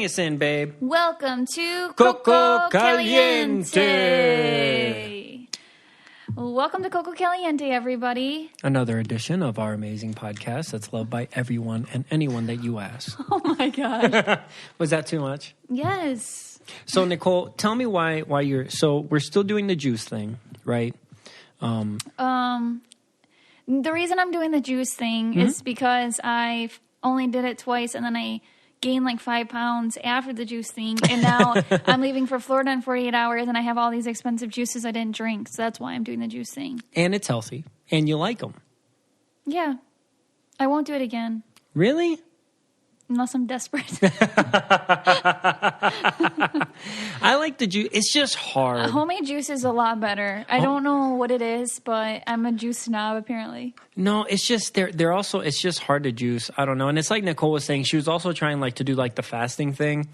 Bring us in, babe. Welcome to Coco Caliente. Welcome to Coco Caliente, everybody. Another edition of our amazing podcast that's loved by everyone and anyone that you ask. Oh, my gosh. Was that too much? Yes. So, Nicole, tell me why you're... So, we're still doing the juice thing, right? The reason I'm doing the juice thing is because I only did it twice, and then I gained like 5 pounds after the juice thing, and now I'm leaving for Florida in 48 hours, and I have all these expensive juices I didn't drink, so that's why I'm doing the juice thing. And it's healthy, and you like them. Yeah. I won't do it again. Really? Unless I'm desperate. I like the juice. It's just hard. Homemade juice is a lot better. I don't know what it is, but I'm a juice snob, apparently. No, it's just they're also, it's just hard to juice. I don't know. And it's like Nicole was saying, she was also trying like to do like the fasting thing.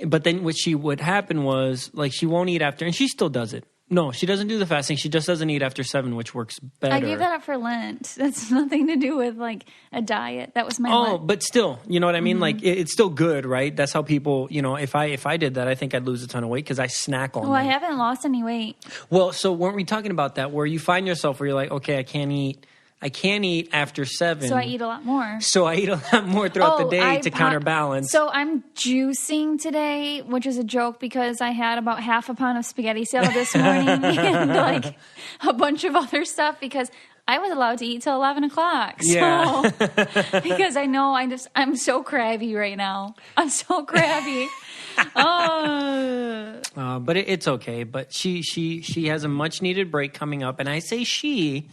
But then what would happen was like she won't eat after, and she still does it. No, she doesn't do the fasting. She just doesn't eat after 7, which works better. I gave that up for Lent. That's nothing to do with like a diet. That was my Lent. Oh, but still, you know what I mean? Like it's still good, right? That's how people, you know, if I did that, I think I'd lose a ton of weight because I snack all night. Well, I haven't lost any weight. Well, so weren't we talking about that where you find yourself where you're like, okay, I can't eat after 7. So I eat a lot more. So I eat a lot more throughout the day to counterbalance. So I'm juicing today, which is a joke because I had about half a pound of spaghetti salad this morning and like a bunch of other stuff because I was allowed to eat till 11 o'clock. So, yeah. Because I know I'm so crabby right now. I'm so crabby. But it's okay. But she has a much needed break coming up, and I say she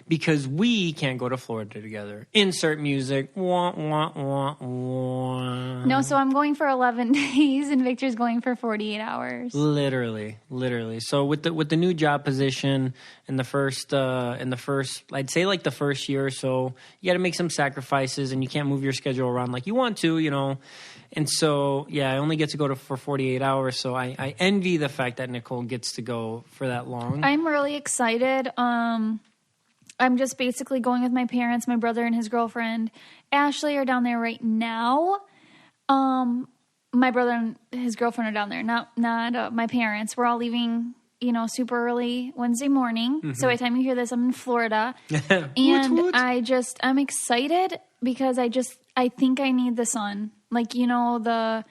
because we can't go to Florida together. Insert music. Wah, wah, wah, wah. No, so I'm going for 11 days, and Victor's going for 48 hours. Literally. So with the new job position in the first I'd say like the first year or so, you got to make some sacrifices, and you can't move your schedule around like you want to, you know. And so, yeah, I only get to go for 48 hours, so I envy the fact that Nicole gets to go for that long. I'm really excited. I'm just basically going with my parents, my brother and his girlfriend. Ashley are down there right now. My brother and his girlfriend are down there, not my parents. We're all leaving, super early Wednesday morning. Mm-hmm. So by the time you hear this, I'm in Florida. And woot. I'm excited because I think I need the sun. Like, the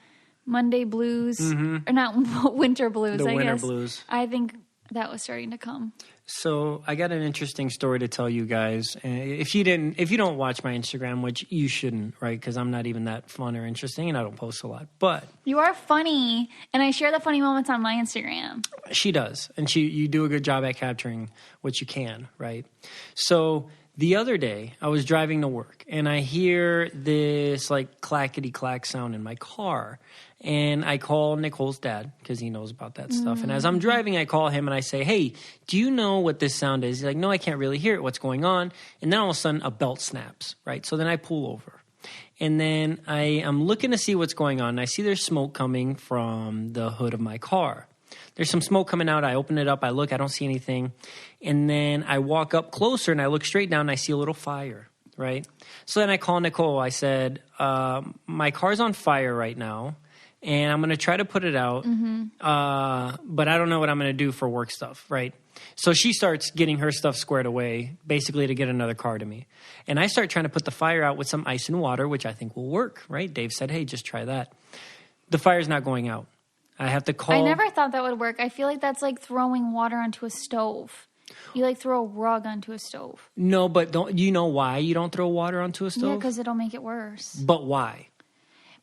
Monday blues, or not winter blues, the I winter guess. blues. I think that was starting to come. So I got an interesting story to tell you guys. If you don't watch my Instagram, which you shouldn't, right? Because I'm not even that fun or interesting, and I don't post a lot. But you are funny, and I share the funny moments on my Instagram. She does, and you do a good job at capturing what you can, right? So the other day, I was driving to work, and I hear this like clackety-clack sound in my car. And I call Nicole's dad because he knows about that stuff. And as I'm driving, I call him and I say, hey, do you know what this sound is? He's like, no, I can't really hear it. What's going on? And then all of a sudden, a belt snaps, right? So then I pull over. And then I am looking to see what's going on. And I see there's smoke coming from the hood of my car. There's some smoke coming out. I open it up. I look. I don't see anything. And then I walk up closer and I look straight down and I see a little fire, right? So then I call Nicole. I said, my car's on fire right now. And I'm going to try to put it out, but I don't know what I'm going to do for work stuff, right? So she starts getting her stuff squared away, basically to get another car to me. And I start trying to put the fire out with some ice and water, which I think will work, right? Dave said, hey, just try that. The fire's not going out. I have to call. I never thought that would work. I feel like that's like throwing water onto a stove. You like throw a rug onto a stove. No, but do you know why you don't throw water onto a stove? Yeah, because it'll make it worse. But why?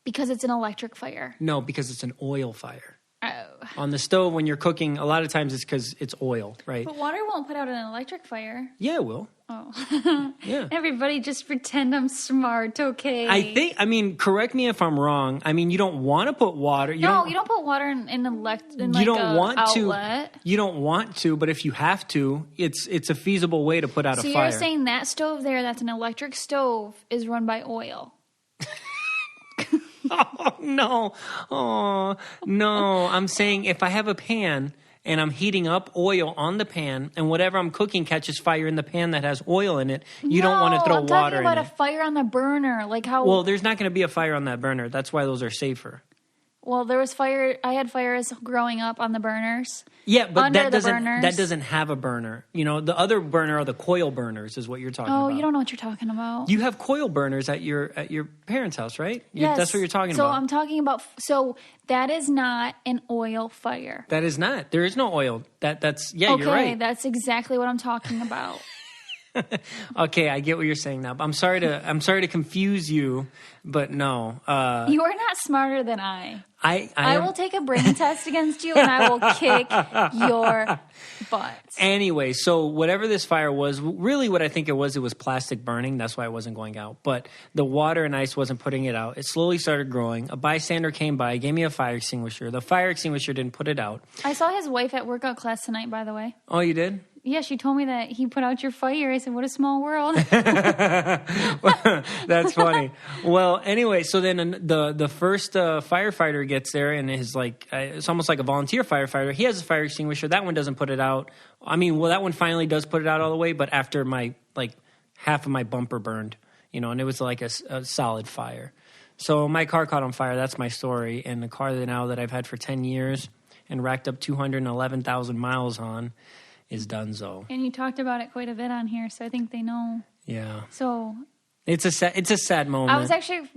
Because it's an electric fire. No, because it's an oil fire. Oh. On the stove, when you're cooking, a lot of times it's because it's oil, right? But water won't put out an electric fire. Yeah, it will. Oh. Yeah. Everybody just pretend I'm smart, okay? Correct me if I'm wrong. You don't want to put water. You don't put water in you don't want outlet. You don't want to, but if you have to, it's a feasible way to put out a fire. So you're saying that stove there, that's an electric stove, is run by oil. Oh, no. Oh, no. I'm saying if I have a pan and I'm heating up oil on the pan and whatever I'm cooking catches fire in the pan that has oil in it, you don't want to throw water in it. I'm talking about a fire on the burner. Like how... Well, there's not going to be a fire on that burner. That's why those are safer. Well, there was fire. I had fires growing up on the burners. Yeah, but Under that doesn't have a burner. You know, the other burner are the coil burners is what you're talking about. Oh, you don't know what you're talking about. You have coil burners at your parents' house, right? Yes. That's what you're talking so about. So I'm talking about, so that is not an oil fire. That is not. There is no oil. That's okay, you're right. That's exactly what I'm talking about. Okay, I get what you're saying now. I'm sorry to confuse you, but no. You are not smarter than I. I will take a brain test against you, and I will kick your butt. Anyway, so whatever this fire was, really what I think it was plastic burning. That's why it wasn't going out. But the water and ice wasn't putting it out. It slowly started growing. A bystander came by, gave me a fire extinguisher. The fire extinguisher didn't put it out. I saw his wife at workout class tonight, by the way. Oh, you did? Yeah, she told me that he put out your fire. I said, what a small world. That's funny. Well, anyway, so then the first firefighter gets there and is like, it's almost like a volunteer firefighter. He has a fire extinguisher. That one doesn't put it out. I mean, well, that one finally does put it out all the way, but after half of my bumper burned, you know, and it was like a solid fire. So my car caught on fire. That's my story. And the car that I've had for 10 years and racked up 211,000 miles on is donezo. And you talked about it quite a bit on here, so I think they know. Yeah. So it's a sad moment. I was actually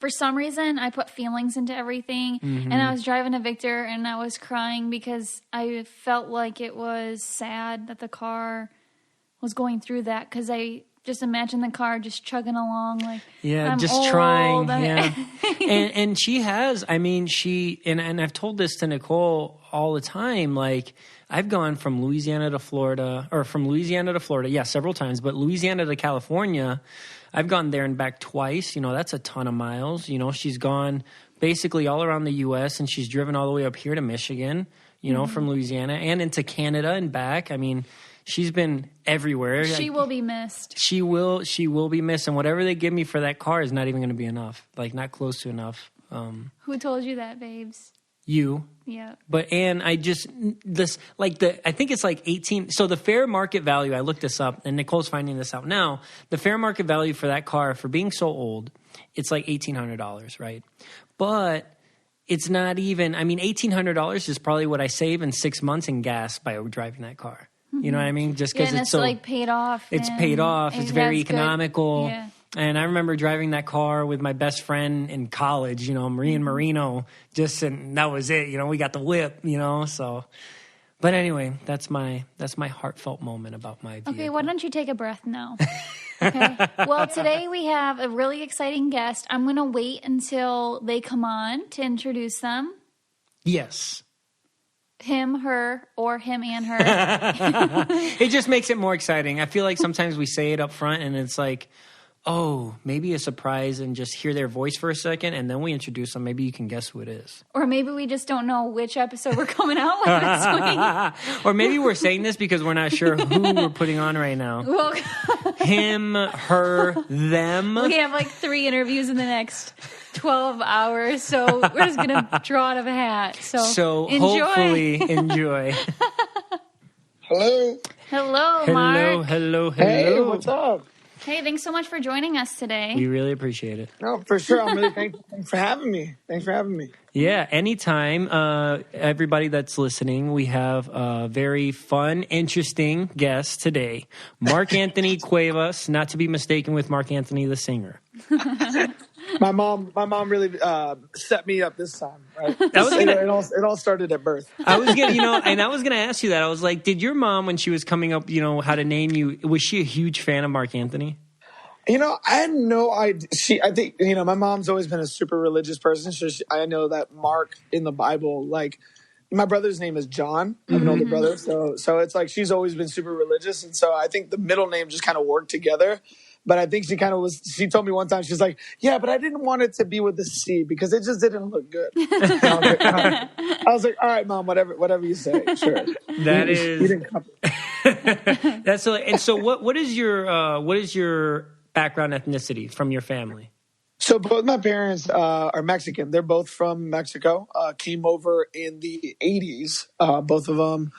for some reason I put feelings into everything, and I was driving to Victor and I was crying because I felt like it was sad that the car was going through that, because I just imagine the car just chugging along like, I'm just old. Trying. Yeah. and she has. I mean, and I've told this to Nicole all the time. Like, I've gone from Louisiana to Florida, yeah, several times, but Louisiana to California, I've gone there and back twice. You know, that's a ton of miles. You know, she's gone basically all around the U.S., and she's driven all the way up here to Michigan, you know, from Louisiana and into Canada and back. I mean, she's been everywhere. She will be missed. She will be missed, and whatever they give me for that car is not even going to be enough, like not close to enough. Who told you that, babes? You. Yeah. But, and I think it's like 18. So the fair market value, I looked this up and Nicole's finding this out now. The fair market value for that car, for being so old, it's like $1,800, right? But it's not even, I mean, $1,800 is probably what I save in 6 months in gas by driving that car. You know what I mean? Just because it's so like paid off. It's paid off. It's very economical. Yeah. And I remember driving that car with my best friend in college, you know, Marie and Marino, and that was it. You know, we got the whip, you know, so. But anyway, that's my heartfelt moment about my vehicle. Okay, why don't you take a breath now? Okay. Well, today we have a really exciting guest. I'm going to wait until they come on to introduce them. Yes. Him, her, or him and her. It just makes it more exciting. I feel like sometimes we say it up front and it's like, oh, maybe a surprise, and just hear their voice for a second, and then we introduce them. Maybe you can guess who it is. Or maybe we just don't know which episode we're coming out with this week. Or maybe we're saying this because we're not sure who we're putting on right now. Well, him, her, them. We have like 3 interviews in the next 12 hours, so we're just going to draw out of a hat. So enjoy. Hopefully enjoy. Hello, Mark. Hello. Hey, what's up? Hey, thanks so much for joining us today. We really appreciate it. No, for sure. I'm really thankful. Thanks for having me. Yeah, anytime. Everybody that's listening, we have a very fun, interesting guest today. Mark Anthony Cuevas, not to be mistaken with Mark Anthony the singer. My mom really set me up this time. Right? It all started at birth. I was gonna ask you that. I was like, did your mom, when she was coming up, you know, how to name you, was she a huge fan of Mark Anthony? You know, I had no idea. I think, you know, my mom's always been a super religious person. So I know that Mark in the Bible, like, my brother's name is John. I have an older brother. So it's like she's always been super religious. And so I think the middle name just kind of worked together. But I think she told me one time, she's like, yeah, but I didn't want it to be with the C because it just didn't look good. I was like, all right, Mom, whatever you say. Sure. That is. That's so. And so what is your background ethnicity from your family? So both my parents are Mexican. They're both from Mexico, came over in the 80s, both of them.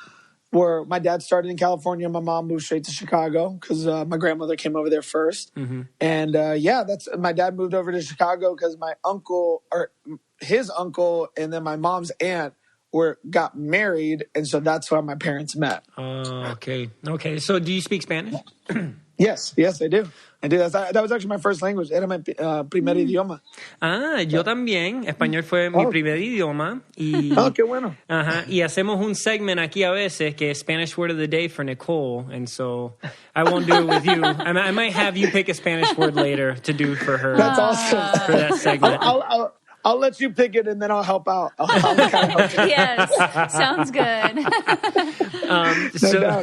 where my dad started in California. My mom moved straight to Chicago because my grandmother came over there first. And my dad moved over to Chicago because his uncle and then my mom's aunt got married. And so that's why my parents met. Okay. So do you speak Spanish? Yes, I do. That was actually my first language. Era mi primer idioma. Yo también. Español fue mi primer idioma. Y, qué bueno. Y hacemos un segment aquí a veces que es Spanish word of the day for Nicole. And so I won't do it with you. I might have you pick a Spanish word later to do for her. That's awesome. For that segment. I'll let you pick it and then I'll help out. I'll kind of help you. Yes, sounds good.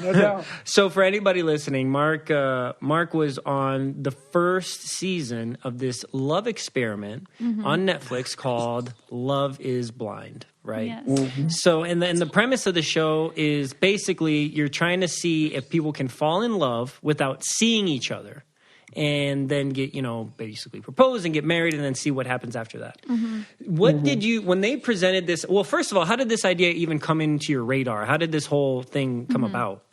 No doubt. So for anybody listening, Mark was on the first season of this love experiment on Netflix called Love is Blind, right? Yes. So and the premise of the show is basically you're trying to see if people can fall in love without seeing each other. And then get, basically propose and get married and then see what happens after that. What did you, when they presented this, well, first of all, how did this idea even come into your radar? How did this whole thing come about?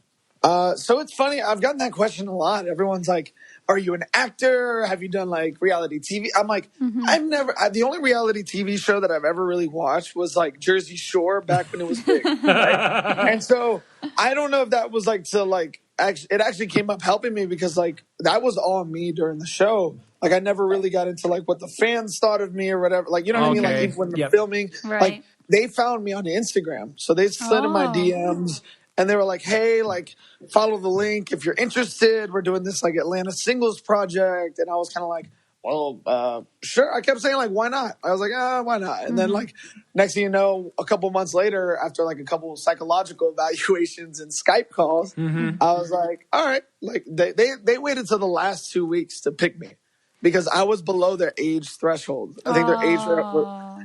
So it's funny. I've gotten that question a lot. Everyone's like, are you an actor? Have you done like reality TV? I'm like, the only reality TV show that I've ever really watched was like Jersey Shore back when it was big. Right? And so I don't know if that was like to like, it actually came up helping me because like that was all me during the show. Like I never really got into like what the fans thought of me or whatever. Like, you know what I mean? Like even when they're filming, like they found me on Instagram. So they slid in my DMs and they were like, hey, like follow the link if you're interested. We're doing this like Atlanta singles project. And I was kind of like, well, sure. I kept saying like, why not? I was like, why not? And then like next thing you know, a couple months later, after like a couple of psychological evaluations and Skype calls, I was like, all right. Like they waited till the last 2 weeks to pick me because I was below their age threshold. I think their age,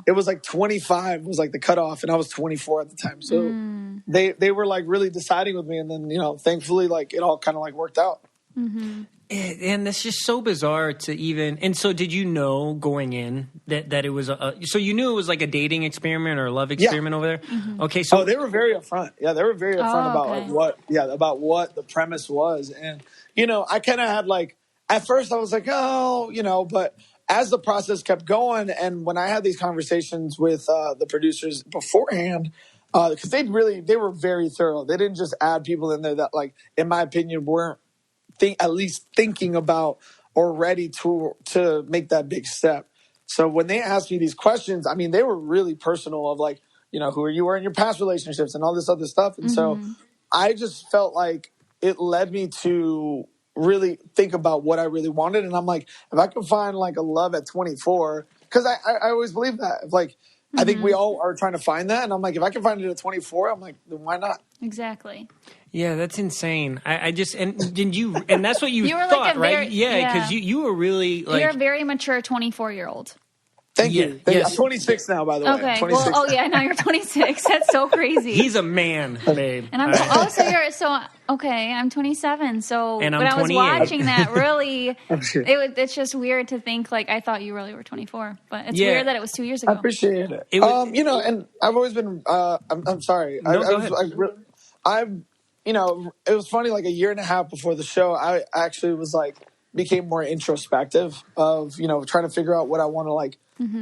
it was like 25 was like the cutoff and I was 24 at the time. So they were like really deciding with me. And then, thankfully like it all kind of like worked out. And that's just so bizarre to even. And so, did you know going in that it was so you knew it was like a dating experiment or a love experiment over there? Okay, so they were very upfront. Yeah, they were very upfront about like about what the premise was, and I kind of had like at first I was like, but as the process kept going, and when I had these conversations with the producers beforehand. Because they were very thorough. They didn't just add people in there that, like, in my opinion, weren't at least thinking about or ready to make that big step. So when they asked me these questions, I mean, they were really personal of like, who you were in your past relationships and all this other stuff. And so I just felt like it led me to really think about what I really wanted. And I'm like, if I could find like a love at 24, because I always believe that. If like, I think we all are trying to find that. And I'm like, if I can find it at 24, I'm like, then why not? Exactly. Yeah, that's insane. I just, and that's what you thought, like right? Yeah, because you were really like. You're a very mature 24-year-old. Thank you. I'm 26 now, by the way. Okay. Well, now you're 26. That's so crazy. He's a man, babe. And I'm I'm 27. So and I'm when I was 28. watching that, really, it's just weird to think like I thought you really were 24, but it's weird that it was 2 years ago. I appreciate it. And I've always been. I'm sorry. No, go ahead. It was funny. Like a year and a half before the show, I actually was like became more introspective of trying to figure out what I want to like.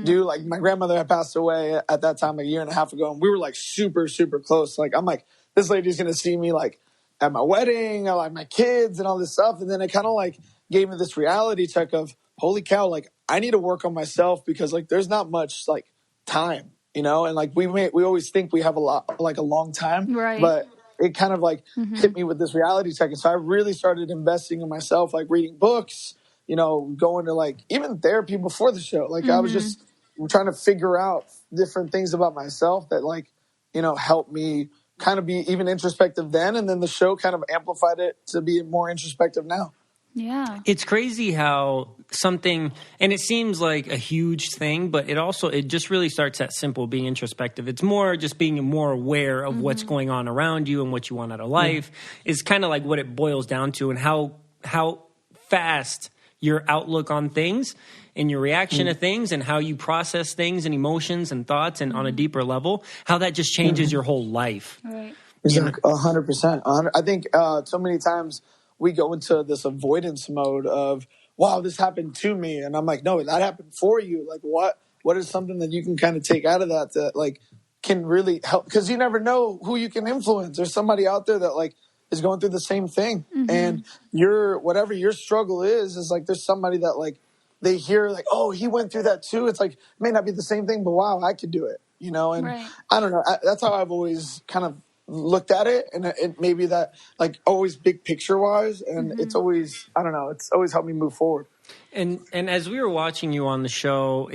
Do like my grandmother had passed away at that time like a year and a half ago, and we were like super super close. Like I'm like this lady's gonna see me like at my wedding, or like my kids and all this stuff, and then it kind of like gave me this reality check of holy cow, like I need to work on myself because like there's not much like time, and like we always think we have a long time, right? But it kind of like hit me with this reality check, and so I really started investing in myself, like reading books. Going to like even therapy before the show. Like I was just trying to figure out different things about myself that like, helped me kind of be even introspective then. And then the show kind of amplified it to be more introspective now. Yeah. It's crazy how something, and it seems like a huge thing, but it just really starts at simple being introspective. It's more just being more aware of what's going on around you and what you want out of life is kind of like what it boils down to, and how fast your outlook on things and your reaction to things and how you process things and emotions and thoughts and on a deeper level, how that just changes your whole life. Right. Exactly. 100%. I think so many times we go into this avoidance mode of, wow, this happened to me. And I'm like, no, that happened for you. Like, what is something that you can kind of take out of that like can really help? Because you never know who you can influence. There's somebody out there that like is going through the same thing. And whatever your struggle is like there's somebody that like they hear like, oh, he went through that too. It's like, it may not be the same thing, but wow, I could do it. And Right. I don't know. That's how I've always kind of looked at it, and it maybe that like always big picture wise, and it's always, I don't know, it's always helped me move forward. And as we were watching you on the show,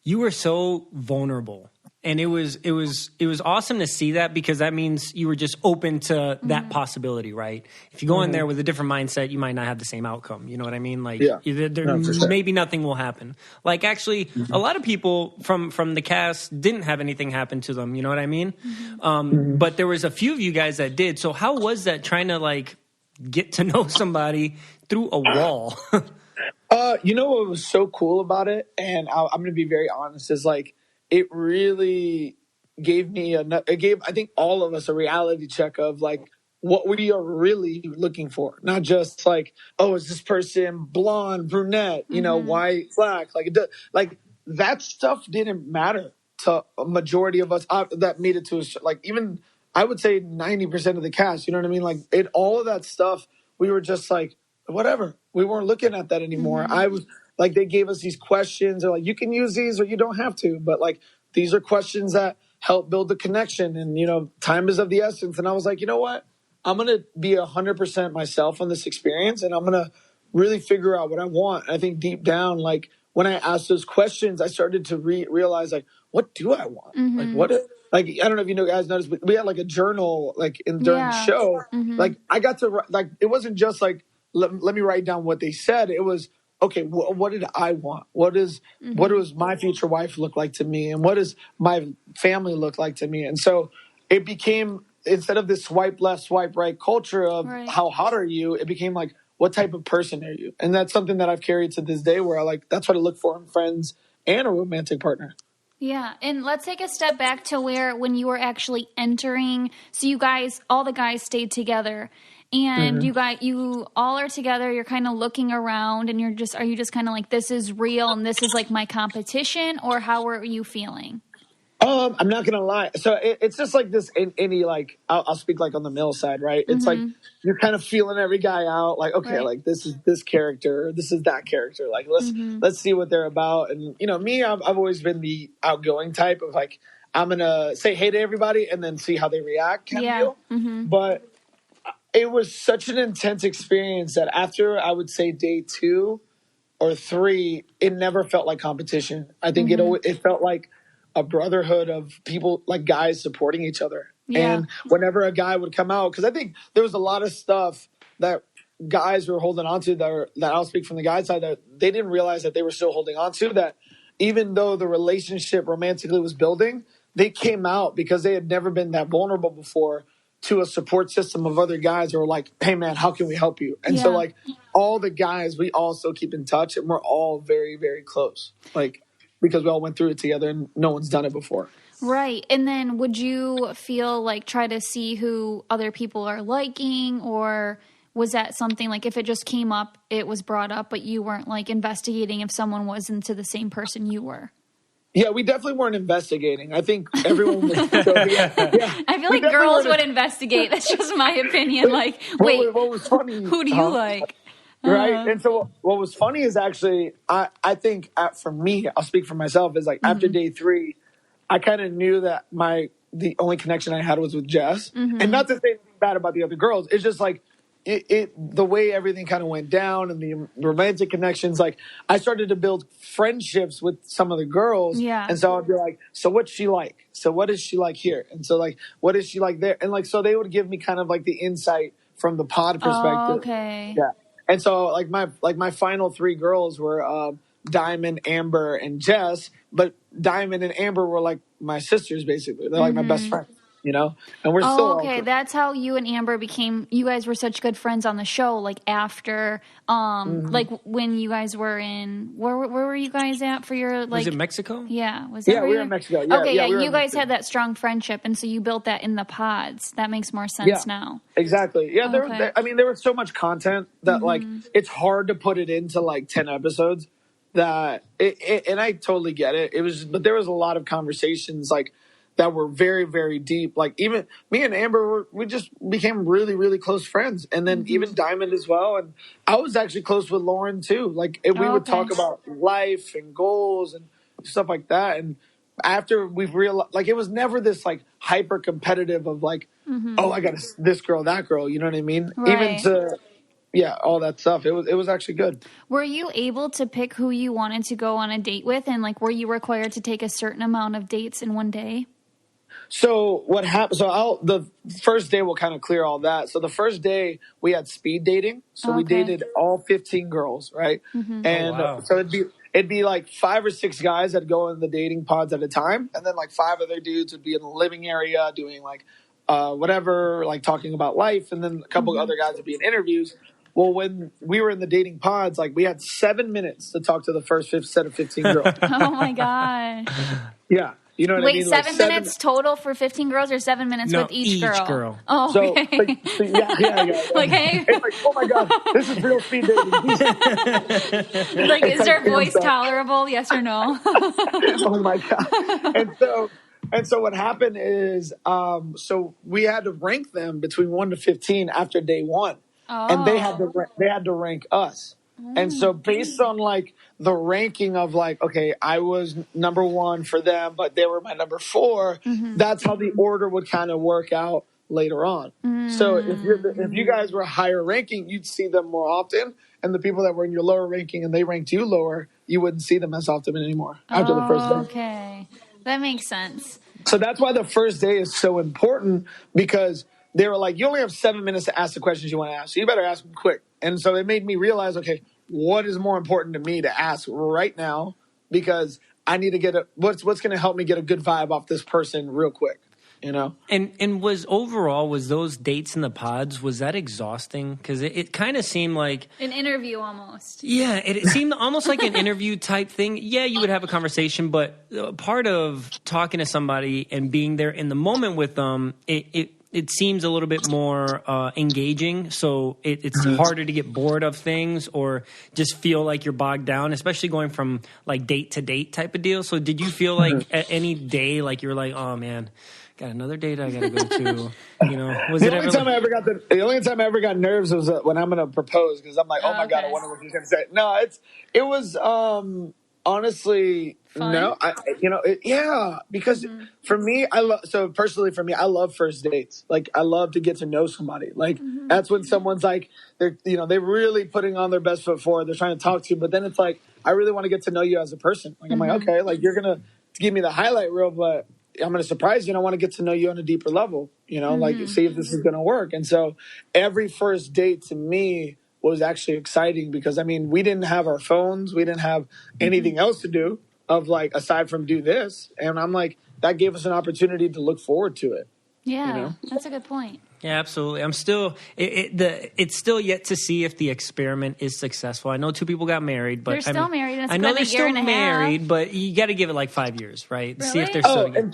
you were so vulnerable. And it was awesome to see that, because that means you were just open to that possibility, right? If you go in there with a different mindset, you might not have the same outcome. You know what I mean? Like, maybe nothing will happen. Like, actually, a lot of people from the cast didn't have anything happen to them. You know what I mean? But there was a few of you guys that did. So how was that, trying to like get to know somebody through a wall? You know what was so cool about it, and I'm going to be very honest, is like, it really gave me I think all of us a reality check of like what we are really looking for. Not just like, oh, is this person blonde, brunette, white, black? Like, like that stuff didn't matter to a majority of us that made it to us. Like, even I would say 90% of the cast, you know what I mean? Like, all of that stuff, we were just like, whatever. We weren't looking at that anymore. I was like, they gave us these questions. They're like, you can use these or you don't have to. But like, these are questions that help build the connection. And, time is of the essence. And I was like, you know what? I'm going to be 100% myself on this experience. And I'm going to really figure out what I want. And I think deep down, like when I asked those questions, I started to realize like, what do I want? Like, I don't know if guys noticed, but we had like a journal, like during the show. Like I got to, like, it wasn't just like, let me write down what they said. It was, okay, what did I want? What does my future wife look like to me? And what does my family look like to me? And so it became, instead of this swipe left, swipe right culture of how hot are you, it became like, what type of person are you? And that's something that I've carried to this day, where that's what I look for in friends and a romantic partner. Yeah, and let's take a step back to when you were actually entering. So you guys, all the guys stayed together, and you all are together. You're kind of looking around, and are you just kind of like, this is real and this is like my competition, or how were you feeling? I'm not gonna lie. So it's just like this in any, like, I'll speak like on the male side, right? It's like you're kind of feeling every guy out, like, okay, like this is this character, this is that character, like let's see what they're about. And me, I've always been the outgoing type of like, I'm gonna say hey to everybody and then see how they react kind of deal. But it was such an intense experience that after, I would say, day 2 or 3, it never felt like competition. I think it felt like a brotherhood of people, like guys supporting each other. Yeah. And whenever a guy would come out, because I think there was a lot of stuff that guys were holding on to that I'll speak from the guy side, that they didn't realize that they were still holding on to, that even though the relationship romantically was building, they came out because they had never been that vulnerable before to a support system of other guys who were like, hey man, how can we help you? And so like all the guys, we all still keep in touch, and we're all very, very close. Like, because we all went through it together and no one's done it before. Right. And then would you feel like try to see who other people are liking, or was that something like if it just came up, it was brought up, but you weren't like investigating if someone was into the same person you were? Yeah, we definitely weren't investigating. I think everyone was. I feel like girls would investigate. That's just my opinion. Like, wait, what was funny? Who do you like? Right. And so what was funny is actually, I think for me, I'll speak for myself, is like after day 3, I kind of knew that the only connection I had was with Jess. And not to say anything bad about the other girls. It's just like the way everything kind of went down and the romantic connections, like I started to build friendships with some of the girls. Yeah. And so I'd be like, so what's she like? So what is she like here? And so like, what is she like there? And like, so they would give me kind of like the insight from the pod perspective. Oh, okay. Yeah. And so like my final 3 girls were Diamond, Amber, and Jess. But Diamond and Amber were like my sisters, basically. They're like my best friends. and we're still okay. all That's how you and Amber you guys were such good friends on the show. Like after, like when you guys were where were you guys at for your, like. Was it Mexico? Yeah. Was that Yeah, we were in Mexico. Yeah, okay, yeah, we were you in guys Mexico. had that strong friendship, and so you built that in the pods. That makes more sense now. Exactly. Yeah, Okay. there was so much content that like it's hard to put it into like 10 episodes that and I totally get it. But there was a lot of conversations like that were very, very deep. Like even me and Amber, we just became really, really close friends. And then even Diamond as well. And I was actually close with Lauren too. Like we would talk about life and goals and stuff like that. And after we've realized, like it was never this like hyper competitive of like, oh, I got this girl, that girl. You know what I mean? Right. Even to all that stuff. It was actually good. Were you able to pick who you wanted to go on a date with, and like were you required to take a certain amount of dates in one day? So what happened? So the first day will kind of clear all that. So the first day we had speed dating. So we dated all 15 girls, right? And so it'd be like 5 or 6 guys that go in the dating pods at a time, and then like 5 other dudes would be in the living area doing like whatever, like talking about life, and then a couple other guys would be in interviews. Well, when we were in the dating pods, like we had 7 minutes to talk to the first set of 15 girls. Oh my gosh. Yeah. You know what I mean? Wait, 7 minutes total for 15 girls, or 7 minutes with each girl? Oh, okay. So, yeah. Like, hey. It's like, oh my God, this is real speed dating. Like, is their voice tolerable? Yes or no? Oh my God. And so what happened is, so we had to rank them between 1 to 15 after day 1. And they had to rank us. And so based on like the ranking of like, okay, I was number 1 for them, but they were my number 4. That's how the order would kind of work out later on. So if you guys were higher ranking, you'd see them more often. And the people that were in your lower ranking and they ranked you lower, you wouldn't see them as often anymore after the first day. Okay. That makes sense. So that's why the first day is so important, because they were like, you only have 7 minutes to ask the questions you want to ask. So you better ask them quick. And so it made me realize, okay, what is more important to me to ask right now? Because I need to get what's going to help me get a good vibe off this person real quick, you know? And was those dates in the pods, was that exhausting? Because it kind of seemed like an interview almost. Yeah, it seemed almost like an interview type thing. Yeah, you would have a conversation, but part of talking to somebody and being there in the moment with them, it seems a little bit more engaging, so it's harder to get bored of things or just feel like you're bogged down, especially going from like date to date type of deal. So did you feel like at any day like you were like, oh man, got another date I got to go to? You know, was the only time I ever got nerves was when I'm going to propose, because I'm like, oh my God, I wonder what he's going to say. No, it was honestly fun? No, because for me, personally for me, I love first dates. Like I love to get to know somebody. Like that's when someone's like, they're really putting on their best foot forward. They're trying to talk to you, but then it's like, I really want to get to know you as a person. Like I'm like, okay, like you're going to give me the highlight reel, but I'm going to surprise you and I want to get to know you on a deeper level, like see if this is going to work. And so every first date to me was actually exciting, because I mean, we didn't have our phones. We didn't have anything else to do of like, aside from do this. And I'm like, that gave us an opportunity to look forward to it. Yeah, that's a good point. Yeah, absolutely. I'm still it's still yet to see if the experiment is successful. I know 2 people got married, but they're still married. And it's I know been they're a year still and a married, half. but you got to give it like 5 years, right? Really? See if they're still together.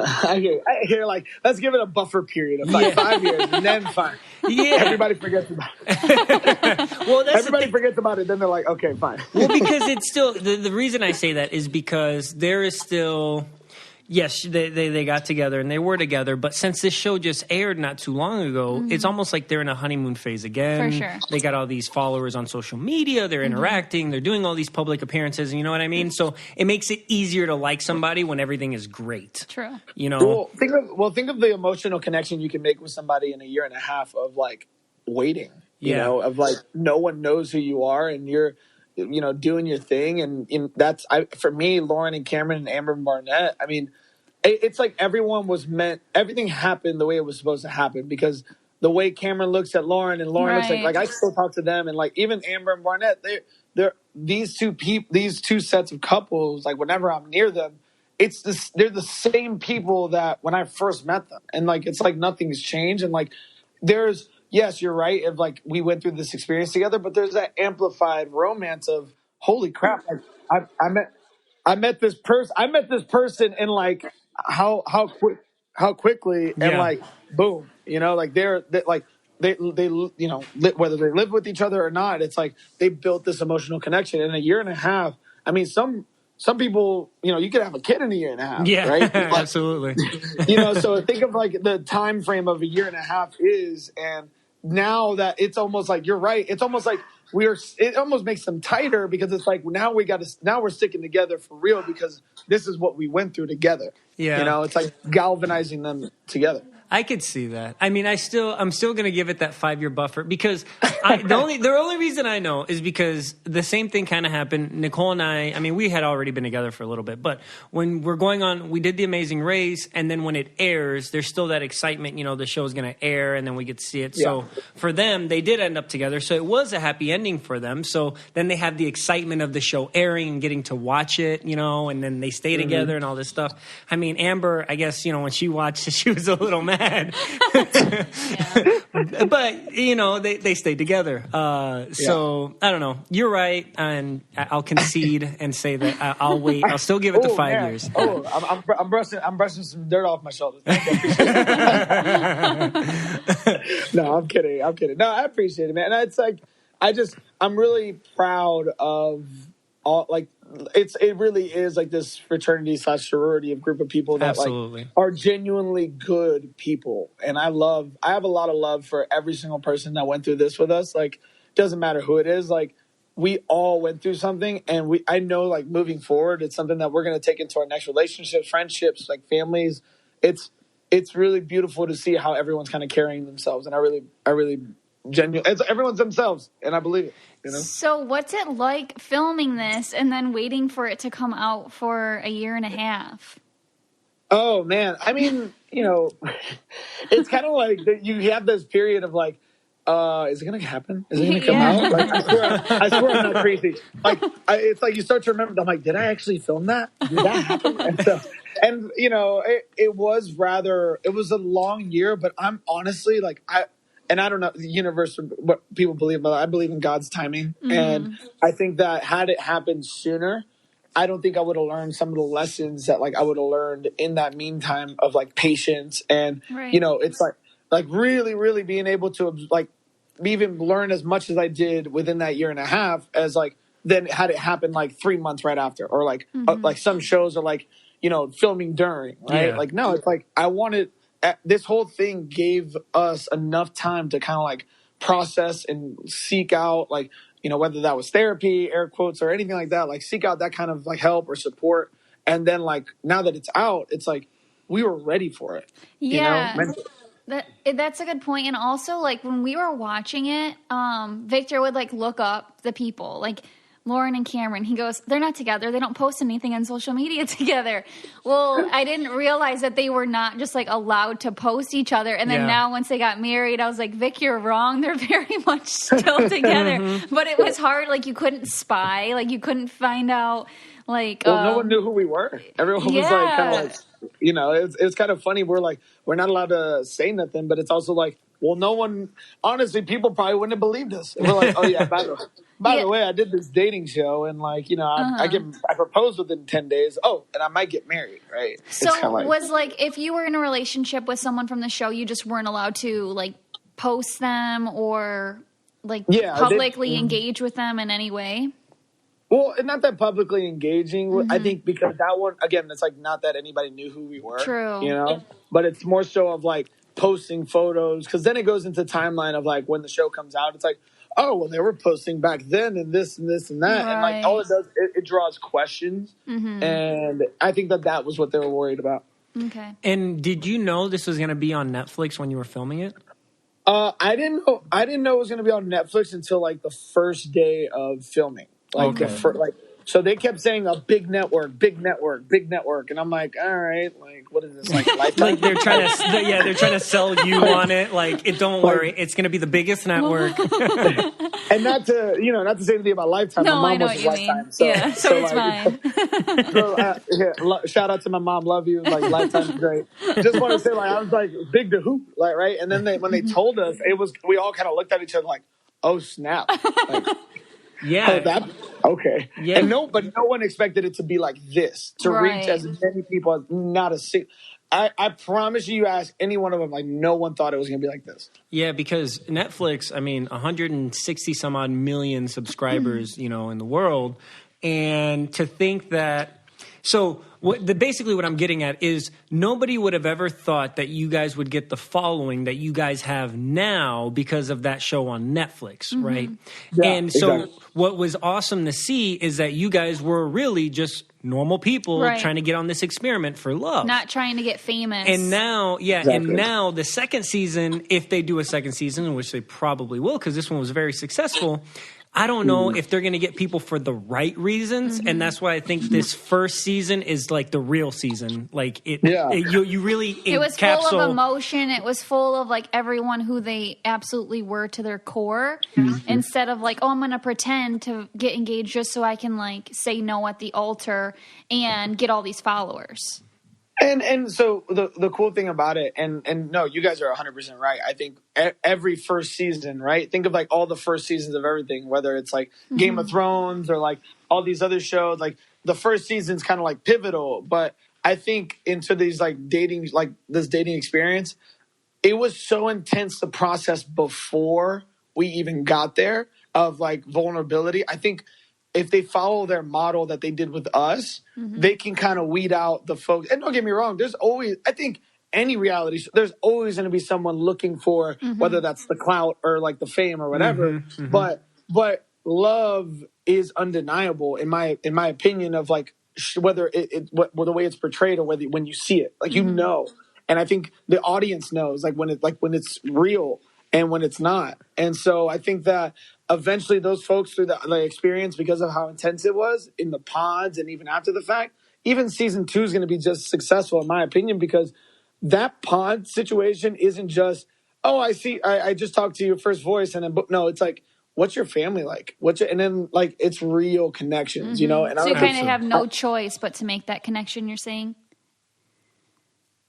I hear like, let's give it a buffer period of like 5 years and then fine. Yeah, everybody forgets about it. Well, everybody forgets about it. Then they're like, okay, fine. Well, because it's still the reason I say that is because there is still. Yes, they got together and they were together, but since this show just aired not too long ago, it's almost like they're in a honeymoon phase again. For sure. They got all these followers on social media, they're interacting, they're doing all these public appearances, you know what I mean? So it makes it easier to like somebody when everything is great. True. You know? Think of the emotional connection you can make with somebody in a year and a half of like waiting, you know, of like no one knows who you are and you're doing your thing. And that's, for me, Lauren and Cameron and Amber and Barnett, I mean, it's like everything happened the way it was supposed to happen, because the way Cameron looks at Lauren and Lauren looks like I still talk to them, and like even Amber and Barnett, they're these two sets of couples, like whenever I'm near them, they're the same people that when I first met them, and like it's like nothing's changed, and like there's yes, you're right. If like we went through this experience together, but there's that amplified romance of holy crap! Like I met this person in like how quickly and Yeah. like boom, like they're like they whether they live with each other or not, it's like they built this emotional connection in a year and a half. I mean, some people, you could have a kid in a year and a half, Yeah, right? Like, absolutely. So think of like the time frame of a year and a half and now that it's almost like you're right. It's almost like it almost makes them tighter because it's like now we're sticking together for real because this is what we went through together. Yeah. It's like galvanizing them together. I could see that. I mean, I'm still going to give it that 5-year buffer because the only reason I know is because the same thing kind of happened. Nicole and I mean, we had already been together for a little bit, but when we're going on, we did The Amazing Race, and then when it airs, there's still that excitement. The show's going to air, and then we get to see it. Yeah. So for them, they did end up together. So it was a happy ending for them. So then they have the excitement of the show airing and getting to watch it, and then they stay together and all this stuff. I mean, Amber, I guess, when she watched it, she was a little mad. But they stayed together. So I don't know. You're right, and I'll concede and say that I'll wait. I'll still give it the 5 years. Oh, I'm brushing some dirt off my shoulders. No, I'm kidding. No, I appreciate it, man. And it's like I'm really proud of all like. It really is like this fraternity / sorority of group of people that Absolutely. like are genuinely good people. And I have a lot of love for every single person that went through this with us. Like, doesn't matter who it is. Like, we all went through something, and I know like moving forward, it's something that we're going to take into our next relationships, friendships, like families. It's really beautiful to see how everyone's kind of carrying themselves. And I really genuinely, everyone's themselves. And I believe it. So what's it like filming this and then waiting for it to come out for a year and a half? Oh man, I mean, it's kind of like you have this period of like, is it gonna happen? Is it gonna come out? Like, I swear I'm not crazy. Like, it's like you start to remember. I'm like, did I actually film that? Did that happen? And it was a long year, but I'm honestly like And I don't know the universe, what people believe, but I believe in God's timing. Mm-hmm. And I think that had it happened sooner, I don't think I would have learned some of the lessons that like I would have learned in that meantime of like patience. And, right. It's like really, really being able to like even learn as much as I did within that year and a half as like then had it happen like 3 months right after or like, like some shows are like, filming during, right? Yeah. Like, no, it's like I wanted – this whole thing gave us enough time to kind of like process and seek out like, whether that was therapy, air quotes, or anything like that, like seek out that kind of like help or support. And then like, now that it's out, it's like, we were ready for it. Yeah. That's a good point. And also like when we were watching it, Victor would like look up the people like Lauren and Cameron. He goes, they're not together. They don't post anything on social media together. Well, I didn't realize that they were not just like allowed to post each other. And then now once they got married, I was like, Vic, you're wrong. They're very much still together. But it was hard. Like you couldn't spy. Like you couldn't find out like. Well, no one knew who we were. Everyone was like kind of like, it's kind of funny. We're like, we're not allowed to say nothing, but it's also like, well, no one, honestly, people probably wouldn't have believed us. And we're like, oh yeah, by the way, I did this dating show and like, I proposed within 10 days. Oh, and I might get married, right? So was like, if you were in a relationship with someone from the show, you just weren't allowed to like post them or like publicly engage with them in any way? Well, not that publicly engaging. I think because that one, again, it's like not that anybody knew who we were. True. But it's more so of like posting photos because then it goes into timeline of like when the show comes out. It's like, oh, well, they were posting back then and this and this and that. Right. And like all it does, it draws questions. Mm-hmm. And I think that was what they were worried about. Okay. And did you know this was going to be on Netflix when you were filming it? I didn't know it was going to be on Netflix until like the first day of filming. Like So they kept saying a big network, big network, big network, and I'm like, all right, like what is this, like Lifetime? Like they're trying to sell you on it. Like, don't worry, it's going to be the biggest network. And not to say anything about Lifetime. No, my I mom know was what you Lifetime, mean. so, Yeah, so it's like, fine. shout out to my mom, love you. Like Lifetime's great. Just want to say, like I was like big to hoop, like right. And then when they told us, we all kind of looked at each other like, oh snap, like, yeah, okay. Yeah. And no one expected it to be like this, to reach as many people as not a single. I promise you ask any one of them, like no one thought it was going to be like this. Yeah, because Netflix, 160 some odd million subscribers, in the world. And to think that, basically what I'm getting at is nobody would have ever thought that you guys would get the following that you guys have now because of that show on Netflix, right? Yeah, and so exactly. What was awesome to see is that you guys were really just normal people trying to get on this experiment for love. Not trying to get famous. And now, and now the second season, if they do a second season, which they probably will because this one was very successful, I don't know if they're going to get people for the right reasons, and that's why I think this first season is like the real season. Like you really it was full of emotion. It was full of like everyone who they absolutely were to their core, instead of like, oh, I'm going to pretend to get engaged just so I can like say no at the altar and get all these followers. And so the cool thing about it, and no, you guys are 100% right. I think every first season, right? Think of like all the first seasons of everything, whether it's like Game of Thrones or like all these other shows, like the first season's kind of like pivotal. But I think into these like dating, like this dating experience, it was so intense the process before we even got there of like vulnerability. I think if they follow their model that they did with us, they can kind of weed out the folks. And don't get me wrong, there's always, I think any reality show, there's always going to be someone looking for whether that's the clout or like the fame or whatever. But love is undeniable in my opinion of like whether the way it's portrayed or whether when you see it, like and I think the audience knows like when it's real and when it's not. And so I think that eventually those folks through the experience, because of how intense it was in the pods and even after the fact, even season 2 is going to be just successful in my opinion, because that pod situation isn't just, oh, I just talked to your first voice and then, no, it's like, what's your family like? And then like, it's real connections, And so you kind of have no choice but to make that connection, you're saying?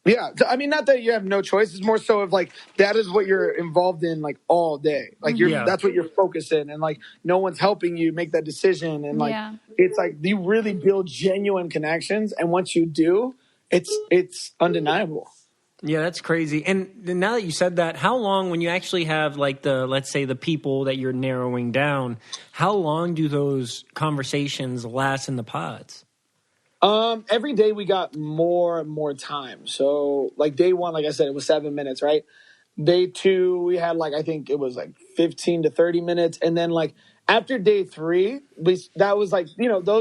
Yeah, I mean, not that you have no choice. It's more so of like that is what you're involved in like all day. Like that's what you're focused in, and like no one's helping you make that decision. And like it's like you really build genuine connections, and once you do, it's undeniable. Yeah, that's crazy. And now that you said that, how long when you actually have like let's say the people that you're narrowing down, how long do those conversations last in the pods? Every day we got more and more time. So like day 1, like I said, it was 7 minutes, right? Day 2, we had like, I think it was like 15 to 30 minutes. And then like after day 3, that was like,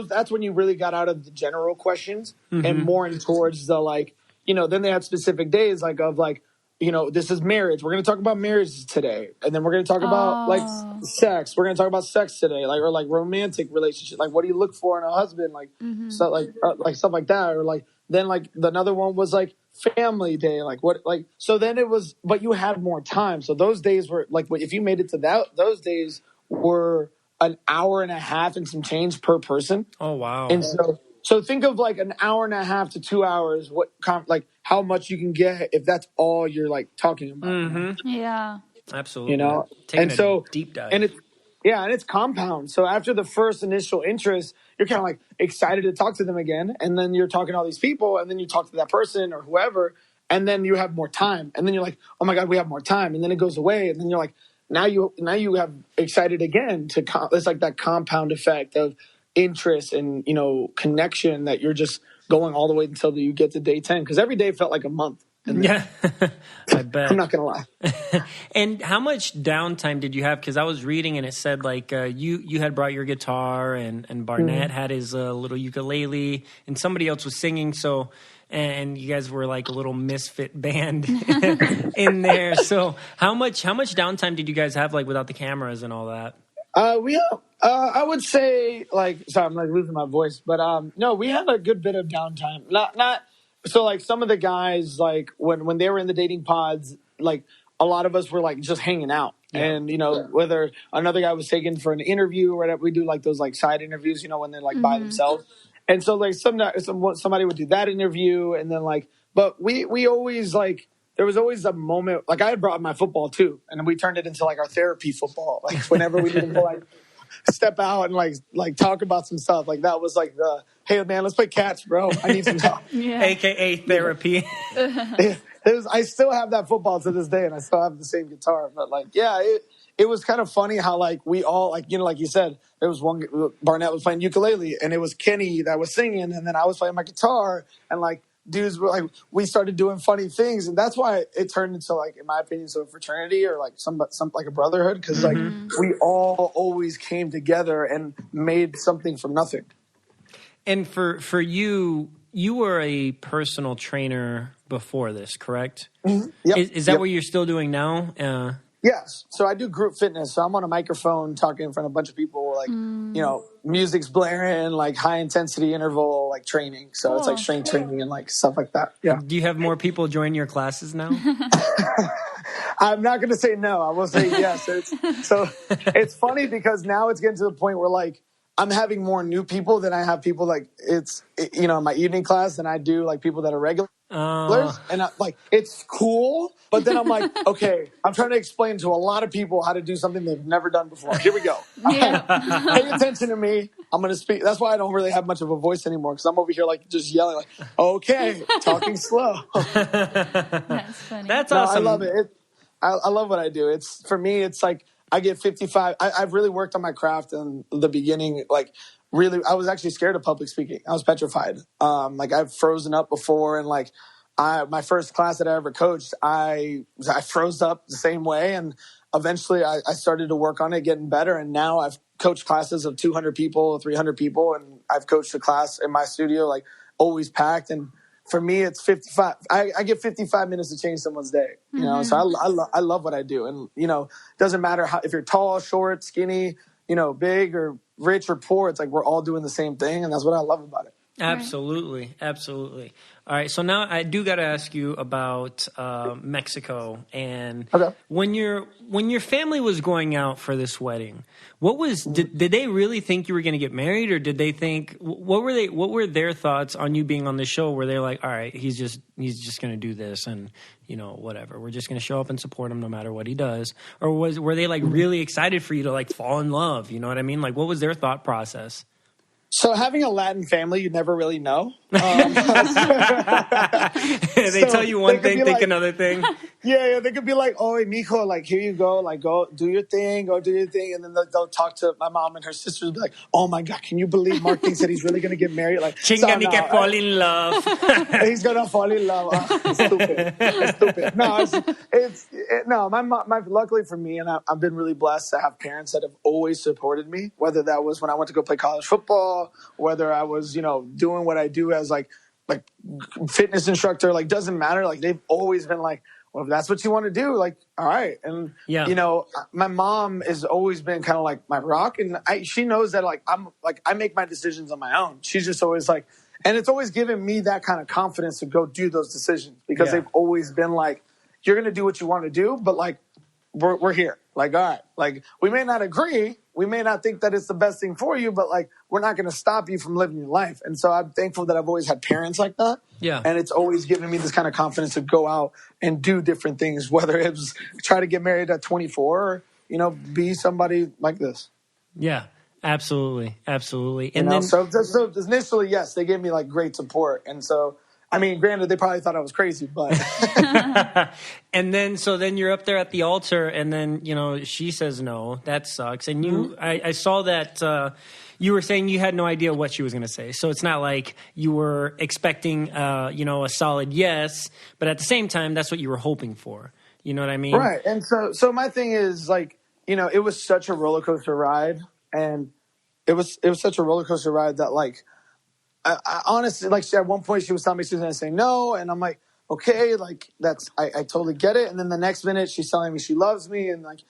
that's when you really got out of the general questions and more in towards the like, then they had specific days like of like, this is marriage. We're going to talk about marriage today. And then we're going to talk about like sex. We're going to talk about sex today, like, or like romantic relationship. Like, what do you look for in a husband? Like, stuff like stuff like that. Or like, then like another one was like family day. Like what, like, so then it was, but you had more time. So those days were like, if you made it to those days were an hour and a half and some change per person. Oh, wow. And so think of like an hour and a half to 2 hours, like how much you can get if that's all you're like talking about. Yeah, absolutely. And so deep dive, and it's compound. So after the first initial interest, you're kind of like excited to talk to them again, and then you're talking to all these people, and then you talk to that person or whoever, and then you have more time, and then you're like, oh my god, we have more time, and then it goes away, and then you're like, now you have excited again it's like that compound effect of interest and connection that you're just going all the way until you get to day 10, because every day felt like a month. Yeah, I bet. I'm not gonna lie. And how much downtime did you have? Because I was reading and it said like you had brought your guitar and Barnett had his little ukulele and somebody else was singing. So and you guys were like a little misfit band in there. So how much downtime did you guys have like without the cameras and all that? I would say like, sorry, I'm like losing my voice, but no, we had a good bit of downtime. Not so like some of the guys like when they were in the dating pods, like a lot of us were like just hanging out, and whether another guy was taken for an interview or whatever, we do like those like side interviews, when they're like by themselves, and so like somebody would do that interview, and then like, but we always like. There was always a moment, like I had brought my football too, and we turned it into like our therapy football. Like whenever we needed to like step out and like talk about some stuff, like that was like the, hey man, let's play catch, bro. I need some help. AKA therapy. I still have that football to this day, and I still have the same guitar. But like, yeah, it was kind of funny how like we all like like you said, there was one Barnett was playing ukulele, and it was Kenny that was singing, and then I was playing my guitar, and like. Dudes were like, we started doing funny things, and that's why it turned into like, in my opinion, so a fraternity or like some like a brotherhood, because like we all always came together and made something from nothing. And for you, you were a personal trainer before this, correct? Mm-hmm. Yep. Is that what you're still doing now? Yes. So I do group fitness. So I'm on a microphone talking in front of a bunch of people, like, music's blaring, like high intensity interval, like training. So it's like strength training and like stuff like that. Yeah. Do you have more people join your classes now? I'm not going to say no. I will say yes. It's funny because now it's getting to the point where like I'm having more new people than I have people like in my evening class than I do like people that are regular. And like it's cool, but then I'm like, okay, I'm trying to explain to a lot of people how to do something they've never done before. Here we go. Yeah. Pay attention to me. I'm going to speak. That's why I don't really have much of a voice anymore, because I'm over here like just yelling like, okay, talking slow. That's funny. That's awesome. I love it. I love what I do. It's for me, it's like I get 55. I've really worked on my craft in the beginning. Like really, I was actually scared of public speaking. I was petrified. Like I've frozen up before, and like my first class that I ever coached, I froze up the same way, and eventually I started to work on it, getting better. And now I've coached classes of 200 people, 300 people, and I've coached a class in my studio, like always packed. And for me, it's 55. I get 55 minutes to change someone's day, so I love what I do. And, doesn't matter if you're tall, short, skinny, big or rich or poor, it's like we're all doing the same thing. And that's what I love about it. Absolutely. Absolutely. All right. So now I do got to ask you about Mexico. And when your family was going out for this wedding, did they really think you were going to get married, or did they think, what were their thoughts on you being on the show? Where they're like, all right, he's just going to do this, and whatever, we're just going to show up and support him no matter what he does? Or were they like really excited for you to like fall in love? You know what I mean? Like, what was their thought process? So having a Latin family, you never really know. They tell you one thing, think another thing. Yeah, they could be like, "Oh, mijo, like here you go, like go do your thing, and then they'll talk to my mom and her sisters, and be like, "Oh my God, can you believe Mark thinks that he's really gonna get married? Like, chinga ni que fall in love. He's gonna fall in love. It's stupid. No, my mom. Luckily for me, and I've been really blessed to have parents that have always supported me. Whether that was when I went to go play college football, whether I was doing what I do as like fitness instructor, like doesn't matter. Like they've always been like, well, if that's what you want to do, like, all right. And, my mom has always been kind of like my rock. And she knows that I make my decisions on my own. She's just always like, and it's always given me that kind of confidence to go do those decisions, because they've always been like, you're going to do what you want to do, but like, we're here. Like, all right, like we may not agree. We may not think that it's the best thing for you, but like, we're not going to stop you from living your life. And so I'm thankful that I've always had parents like that. Yeah. And it's always given me this kind of confidence to go out and do different things, whether it was try to get married at 24 or, be somebody like this. Yeah, absolutely. Absolutely. And then, so initially, yes, they gave me like great support. And so, I mean, granted, they probably thought I was crazy, but. And then you're up there at the altar, and then, she says no. That sucks. And I saw that you were saying you had no idea what she was going to say. So it's not like you were expecting, a solid yes, but at the same time, that's what you were hoping for. You know what I mean? Right. And so my thing is like, it was such a roller coaster ride, and it was such a roller coaster ride that like, I honestly, like at one point she was telling me she was going to say no. And I'm like, okay, like I totally get it. And then the next minute she's telling me she loves me. And like,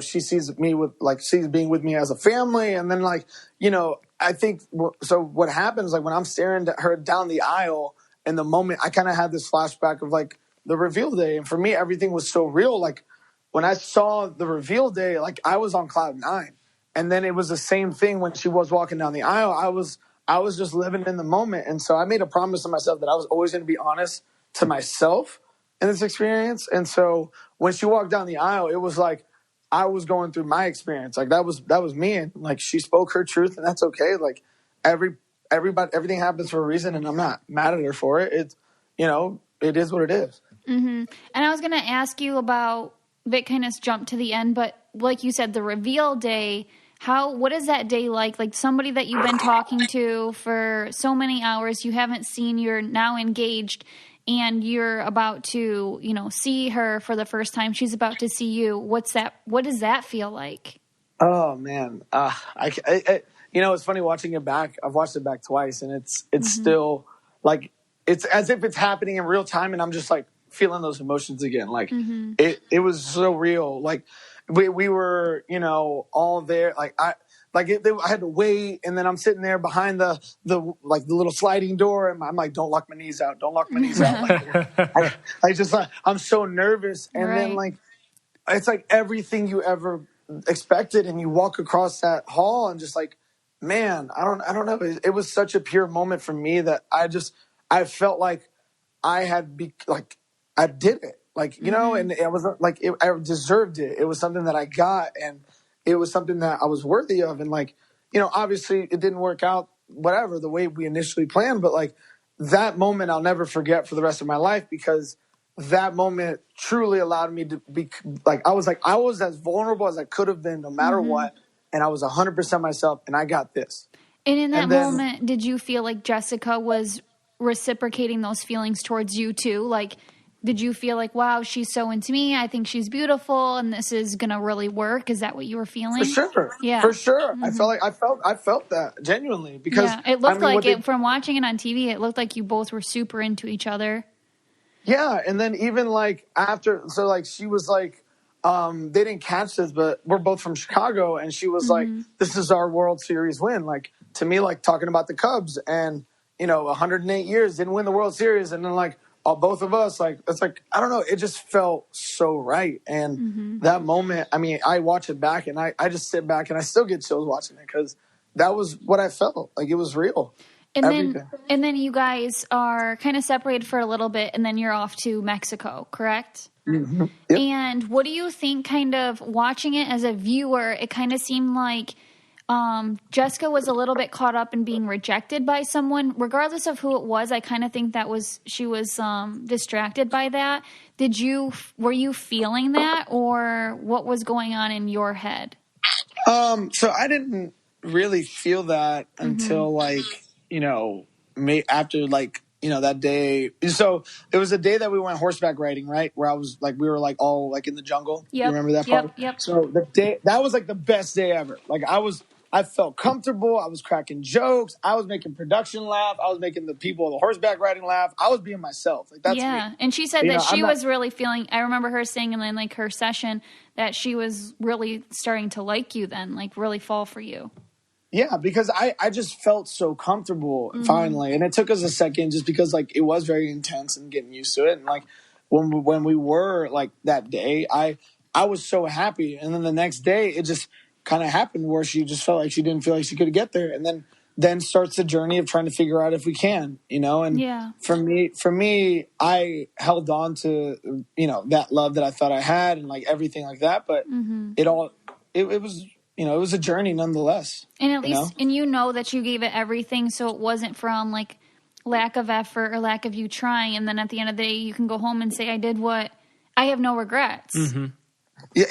she sees me sees being with me as a family. And then I think, so what happens, when I'm staring at her down the aisle in the moment, I kind of had this flashback of the reveal day. And for me, everything was so real. When I saw the reveal day, I was on cloud 9. And then it was the same thing when she was walking down the aisle. I was just living in the moment. And so I made a promise to myself that I was always going to be honest to myself in this experience. And so when she walked down the aisle, it was I was going through my experience. That was me. And she spoke her truth, and that's okay. Everything happens for a reason, and I'm not mad at her for it. It's, it is what it is. Mm-hmm. And I was going to ask you about, Vic kind of jumped to the end, but like you said, the reveal day, what is that day like? Somebody that you've been talking to for so many hours, you haven't seen, you're now engaged, and you're about to, see her for the first time. She's about to see you. What does that feel like? Oh man. It's funny watching it back. I've watched it back twice, and it's still it's as if it's happening in real time. And I'm just feeling those emotions again. It was so real. We were, all there. I had to wait, and then I'm sitting there behind the little sliding door, and I'm don't lock my knees out. Don't lock my knees out. I'm so nervous. And then it's everything you ever expected, and you walk across that hall and just man, I don't know. It was such a pure moment for me that I felt like I had I did it. And it was I deserved it. It was something that I got, and it was something that I was worthy of. And obviously it didn't work out, whatever, the way we initially planned. But that moment I'll never forget for the rest of my life, because that moment truly allowed me to be I was as vulnerable as I could have been, no matter what. And I was 100% myself, and I got this. And in that moment, did you feel like Jessica was reciprocating those feelings towards you too? Did you feel wow, she's so into me, I think she's beautiful, and this is going to really work? Is that what you were feeling? For sure. Yeah. For sure. I felt that genuinely, because it looked from watching it on TV, it looked like you both were super into each other. Yeah. And then even after, so she was they didn't catch this, but we're both from Chicago, and she was this is our World Series win. To me, talking about the Cubs, and 108 years didn't win the World Series, and then both of us, it's I don't know, it just felt so right. And that moment, I watch it back, and I just sit back, and I still get chills watching it, because that was what I felt. It was real. And then you guys are kind of separated for a little bit, and then you're off to Mexico, correct? Mm-hmm. Yep. And what do you think, kind of watching it as a viewer, it kind of seemed like Jessica was a little bit caught up in being rejected by someone, regardless of who it was. I kind of think she was distracted by that. Were you feeling that, or what was going on in your head? So I didn't really feel that until after that day. So it was a day that we went horseback riding, right? Where I was we were all in the jungle. Yep. You remember that part? Yep. So the day, that was the best day ever. I felt comfortable. I was cracking jokes. I was making production laugh. I was making the people on the horseback riding laugh. I was being myself. That's me. And she said that she was really feeling, I remember her saying in her session that she was really starting to like you then, really fall for you. Yeah, because I just felt so comfortable finally. And it took us a second, just because it was very intense and getting used to it. And when we were that day, I was so happy. And then the next day it just kind of happened, where she just felt like she didn't feel like she could get there. And then starts the journey of trying to figure out if we can, and for me, I held on to, that love that I thought I had, and everything like that. But it was, it was a journey nonetheless. And at least, and that you gave it everything. So it wasn't from lack of effort or lack of you trying. And then at the end of the day, you can go home and say, I have no regrets. Mm-hmm. Yeah,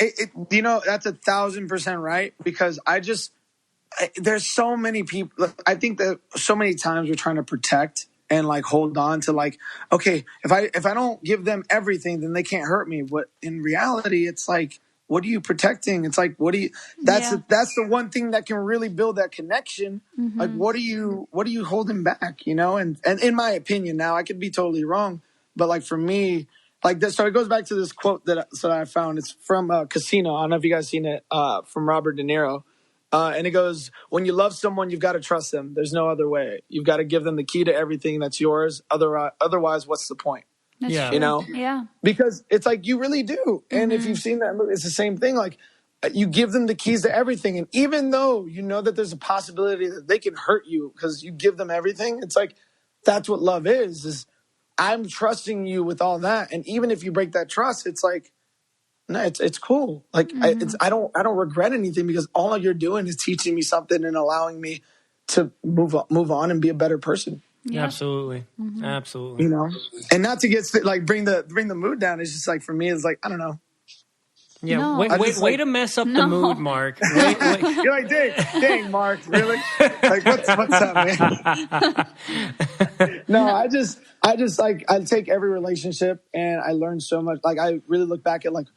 that's 1,000% right, because there's so many people. I think that so many times we're trying to protect and hold on to okay, if I don't give them everything, then they can't hurt me. But in reality, it's what are you protecting? It's what do you? That's the one thing that can really build that connection. Mm-hmm. What are you holding back? And in my opinion, now I could be totally wrong, but for me, like this. So it goes back to this quote that I found. It's from Casino. I don't know if you guys seen it, from Robert De Niro. And it goes, when you love someone, you've got to trust them. There's no other way. You've got to give them the key to everything that's yours. Otherwise, what's the point? That's Yeah. true. You know? Yeah. Because it's like, you really do. And if you've seen that movie, it's the same thing. Like, you give them the keys to everything. And even though you know that there's a possibility that they can hurt you because you give them everything, it's like, that's what love is I'm trusting you with all that. And even if you break that trust, it's like, no, it's cool. Like, I don't regret anything, because all you're doing is teaching me something and allowing me to move on and be a better person. Yeah. Absolutely. Absolutely. You know, and not to get like bring the mood down. It's just like, for me, it's like, I don't know. Yeah, No. way to mess up the mood, Mark. Wait. You're like, dang, Mark, really? Like, what's up, man? No, I just like, I take every relationship and I learn so much. Like, I really look back at, like,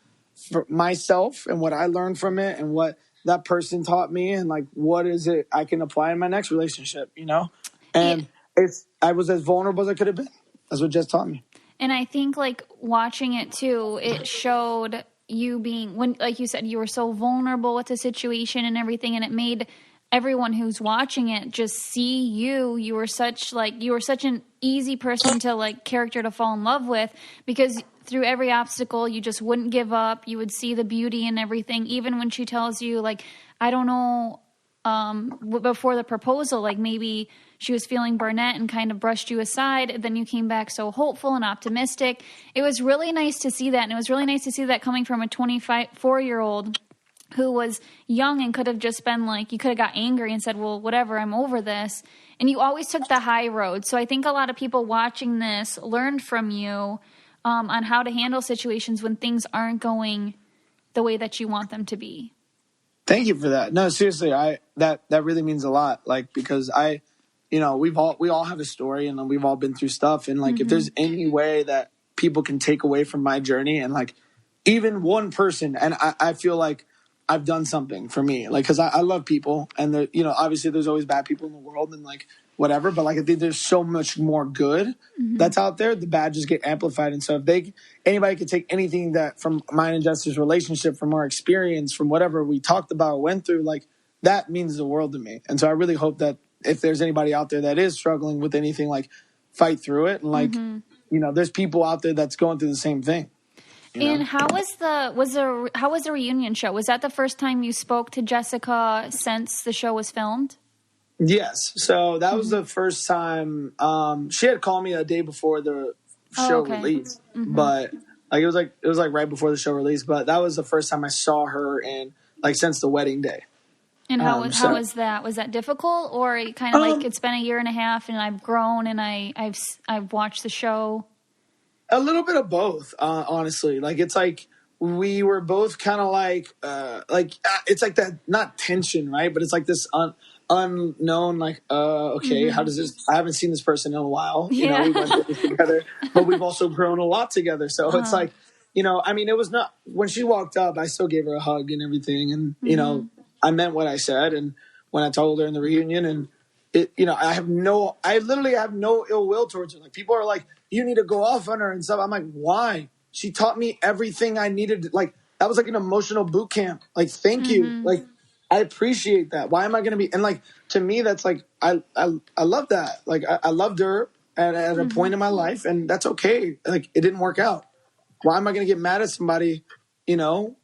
for myself and what I learned from it and what that person taught me, and like, what is it I can apply in my next relationship, you know? And I was as vulnerable as I could have been. That's what Jess taught me. And I think, like, watching it too, it showed you being, when, like you said, you were so vulnerable with the situation and everything, and it made everyone who's watching it just see you. You were such an easy person to, like, character to fall in love with, because through every obstacle, you just wouldn't give up. You would see the beauty in everything. Even when she tells you, like, I don't know, before the proposal, like, maybe she was feeling Burnett and kind of brushed you aside. Then you came back so hopeful and optimistic. It was really nice to see that. And it was really nice to see that coming from a 24-year-old who was young and could have just been like, you could have got angry and said, well, whatever, I'm over this. And you always took the high road. So I think a lot of people watching this learned from you on how to handle situations when things aren't going the way that you want them to be. Thank you for that. No, seriously, that really means a lot. Like, because we all have a story, and we've all been through stuff. And like, if there's any way that people can take away from my journey, and like, even one person, and I feel like I've done something for me, like, cause I love people, and there, obviously there's always bad people in the world and like whatever, but like, I think there's so much more good that's out there. The bad just get amplified. And so if anybody could take anything that from mine and Jessica's relationship, from our experience, from whatever we talked about or went through, like, that means the world to me. And so I really hope that if there's anybody out there that is struggling with anything, like, fight through it. And like, there's people out there that's going through the same thing. And how was the reunion show? Was that the first time you spoke to Jessica since the show was filmed? Yes. So that was the first time. She had called me a day before the show released, but like it was like right before the show released. But that was the first time I saw her since the wedding day. And how was that? Was that difficult, or kind of like, it's been a year and a half and I've grown and I've watched the show? A little bit of both, honestly. Like, it's like we were both kind of like it's like that, not tension, right? But it's like this unknown, like, okay, how does this? I haven't seen this person in a while. We went through this together, but we've also grown a lot together. So it's like, I mean, it was not, when she walked up, I still gave her a hug and everything, and I meant what I said, and when I told her in the reunion, and I literally have no ill will towards her. Like, people are like, you need to go off on her and stuff. I'm like, why? She taught me everything I needed. Like, that was like an emotional boot camp. Like, thank you. Like, I appreciate that. Why am I going to be? And like, to me, that's like, I love that. Like, I loved her at a point in my life, and that's okay. Like, it didn't work out. Why am I going to get mad at somebody, to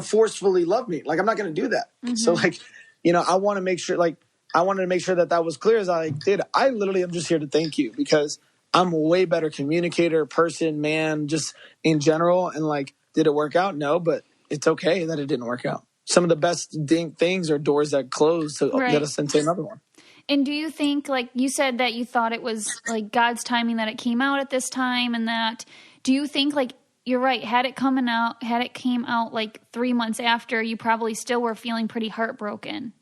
forcefully love me? Like, I'm not going to do that. So like, I want to make sure, like, I wanted to make sure that was clear as I did. I literally am just here to thank you, because I'm a way better communicator, person, man, just in general. And like, did it work out? No, but it's okay that it didn't work out. Some of the best things are doors that close to get us into another one. And do you think, like you said, that you thought it was like God's timing that it came out at this time, and that, do you think, like, you're right, had it came out like 3 months after, you probably still were feeling pretty heartbroken,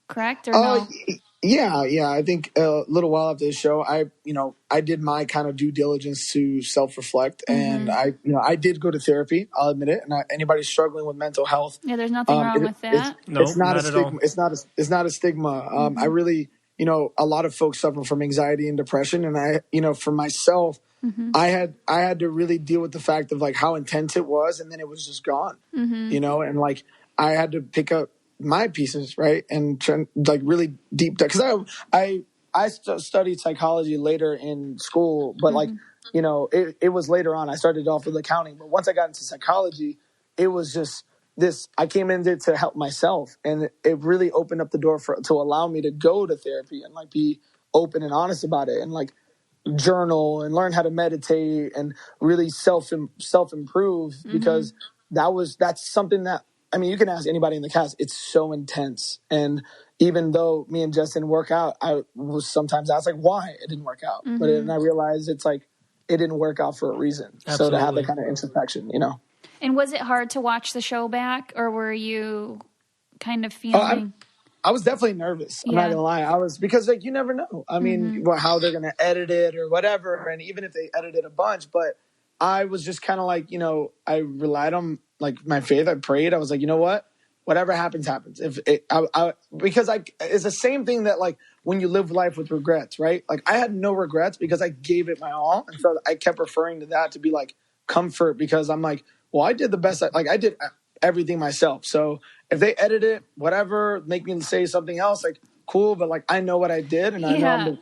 correct? Or no? Yeah. I think a little while after the show, I did my kind of due diligence to self-reflect, and I did go to therapy. I'll admit it. And anybody struggling with mental health, there's nothing wrong with that. It's not a stigma. It's not a stigma. I really a lot of folks suffer from anxiety and depression. And I, for myself, I had to really deal with the fact of like how intense it was. And then it was just gone, and like I had to pick up my pieces, right. And like really deep dive. Cause I studied psychology later in school, but like, it was later on. I started off with accounting, but once I got into psychology, it was just I came in there to help myself, and it really opened up the door to allow me to go to therapy and like be open and honest about it and like journal and learn how to meditate and really self improve, because that's something that, I mean, you can ask anybody in the cast. It's so intense. And even though me and Jess didn't work out, I was sometimes asked like why it didn't work out. But then I realized it's like it didn't work out for a reason. Absolutely. So to have that kind of introspection, And was it hard to watch the show back, or were you kind of feeling? I was definitely nervous. I'm not gonna lie. Because like you never know. I mean, how they're gonna edit it or whatever, and even if they edited a bunch, but I was just kind of like, I relied on like my faith. I prayed. I was like, you know what? Whatever happens, happens. Because it's the same thing that like when you live life with regrets, right? Like I had no regrets because I gave it my all, and so I kept referring to that to be like comfort, because I'm like, well, I did the best. I did everything myself. So if they edit it, whatever, make me say something else, like cool. But like I know what I did, and I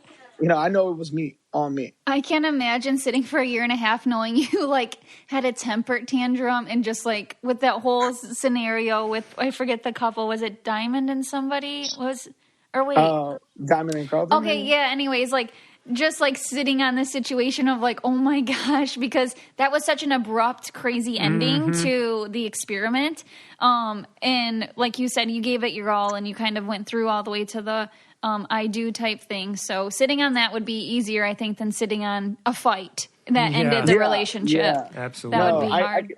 know it was me. On me. I can't imagine sitting for a year and a half knowing you like had a temper tantrum, and just like with that whole scenario with, I forget the couple, was it Diamond and somebody Diamond and Carlton? Okay. Yeah. Anyways, like just like sitting on the situation of like, oh my gosh, because that was such an abrupt, crazy ending to the experiment. And like you said, you gave it your all, and you kind of went through all the way to the I do type thing. So sitting on that would be easier, I think, than sitting on a fight that ended the relationship. Yeah, absolutely. That would be hard.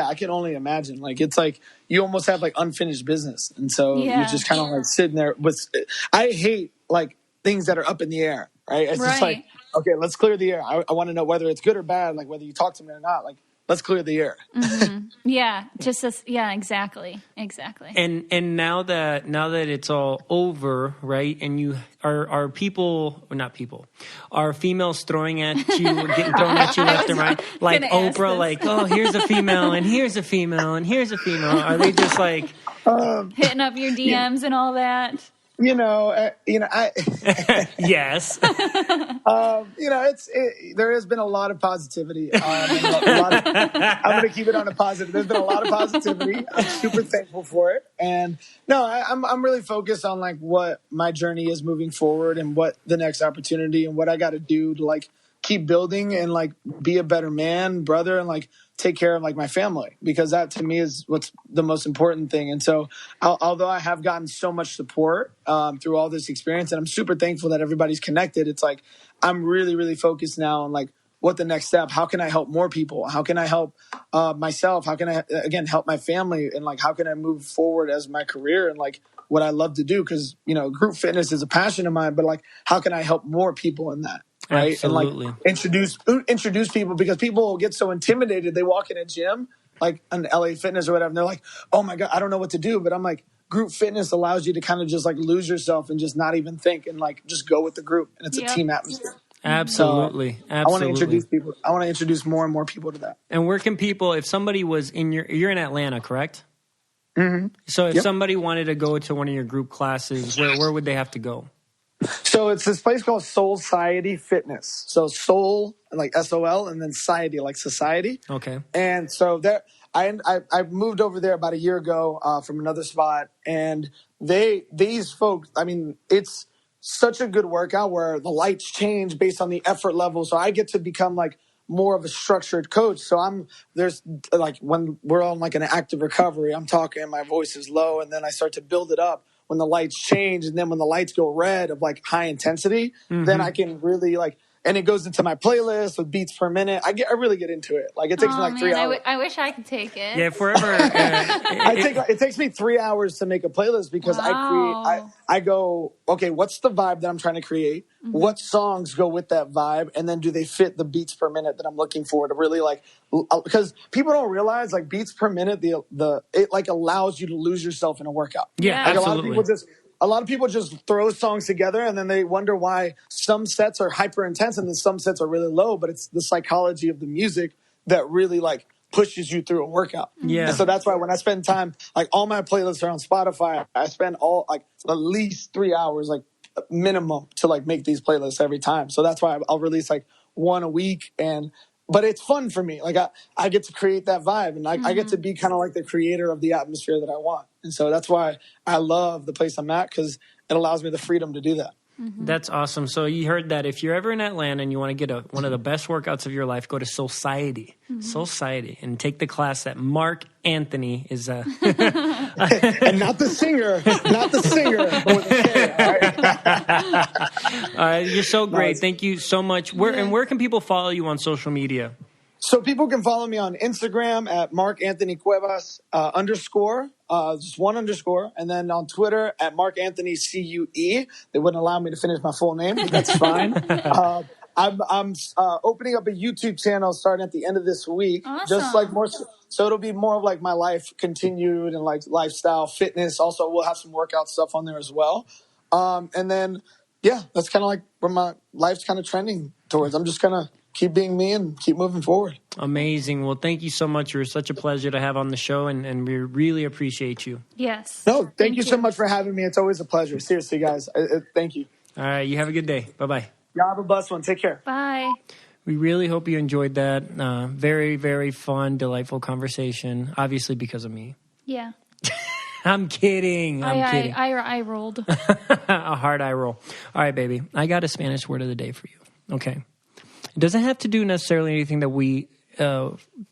I can only imagine. Like, it's like you almost have like unfinished business. And so you're just kind of like sitting there with, I hate like things that are up in the air, right? It's just like, okay, let's clear the air. I want to know whether it's good or bad, like whether you talk to me or not. Like, let's clear the air. Yeah, exactly. And now that it's all over, right? And you are females throwing at you, getting thrown at you left and right, like Oprah, like, oh, here's a female, and here's a female, and here's a female. Are they just like hitting up your DMs and all that? Yes. There has been a lot of positivity. I'm going to keep it on a positive. There's been a lot of positivity. I'm super thankful for it. And no, I'm really focused on like what my journey is moving forward, and what the next opportunity, and what I got to do to like keep building and like be a better man, brother, and like take care of like my family, because that to me is what's the most important thing. And so although I have gotten so much support through all this experience, and I'm super thankful that everybody's connected, it's like I'm really, really focused now on like what the next step, how can I help more people? How can I help myself? How can I, again, help my family? And like, how can I move forward as my career and like what I love to do? Because, group fitness is a passion of mine, but like, how can I help more people in that? Right. Absolutely. And like introduce people, because people get so intimidated. They walk in a gym, like an LA Fitness or whatever, and they're like, oh my God, I don't know what to do. But I'm like, group fitness allows you to kind of just like lose yourself and just not even think, and like just go with the group. And it's a team atmosphere. Absolutely. So I want to introduce people. I want to introduce more and more people to that. And where can people, if somebody was you're in Atlanta, correct? Mm-hmm. So if somebody wanted to go to one of your group classes, where would they have to go? So it's this place called Soul Society Fitness. So soul, like SOL, and then society, like society. Okay. And so there, I moved over there about a year ago from another spot, and these folks, I mean, it's such a good workout where the lights change based on the effort level. So I get to become like more of a structured coach. So there's like when we're on like an active recovery, I'm talking, my voice is low, and then I start to build it up when the lights change. And then when the lights go red of like high intensity, then I can really like, and it goes into my playlist with beats per minute. I really get into it. Like it takes me like 3 hours. I wish I could take it. Yeah, forever. It takes me 3 hours to make a playlist, because I go, okay, what's the vibe that I'm trying to create? Mm-hmm. What songs go with that vibe? And then do they fit the beats per minute that I'm looking for to really like, because people don't realize like beats per minute, it like allows you to lose yourself in a workout. Yeah, like absolutely. A lot of people just a lot of people just throw songs together and then they wonder why some sets are hyper intense and then some sets are really low, but it's the psychology of the music that really like pushes you through a workout. Yeah. And so that's why when I spend time, like all my playlists are on Spotify, I spend like at least 3 hours, like minimum, to like make these playlists every time. So that's why I'll release like one a week. But it's fun for me. Like I get to create that vibe, and I get to be kind of like the creator of the atmosphere that I want. And so that's why I love the place I'm at, because it allows me the freedom to do that. That's awesome. So you heard that. If you're ever in Atlanta and you want to get one of the best workouts of your life, go to Society, and take the class that Mark Anthony is. And not the singer, but with a K. All right? You're so great. Nice. Thank you so much. Where can people follow you on social media? So people can follow me on Instagram at Mark Anthony Cuevas _ just one underscore, and then on Twitter at Mark Anthony CUE. They wouldn't allow me to finish my full name, but that's fine. I'm opening up a YouTube channel starting at the end of this week. Awesome. Just like more, so it'll be more of like my life continued and like lifestyle, fitness. Also, we'll have some workout stuff on there as well. And then, yeah, that's kind of like where my life's kind of trending towards. I'm just gonna keep being me and keep moving forward. Amazing. Well, thank you so much. You're such a pleasure to have on the show, and we really appreciate you. Yes. No, thank you so much for having me. It's always a pleasure. Seriously, guys. Thank you. All right. You have a good day. Bye-bye. Y'all have a blessed one. Take care. Bye. We really hope you enjoyed that. Very, very fun, delightful conversation, obviously because of me. Yeah. I'm kidding. I rolled. A hard eye roll. All right, baby. I got a Spanish word of the day for you. Okay. It doesn't have to do necessarily anything that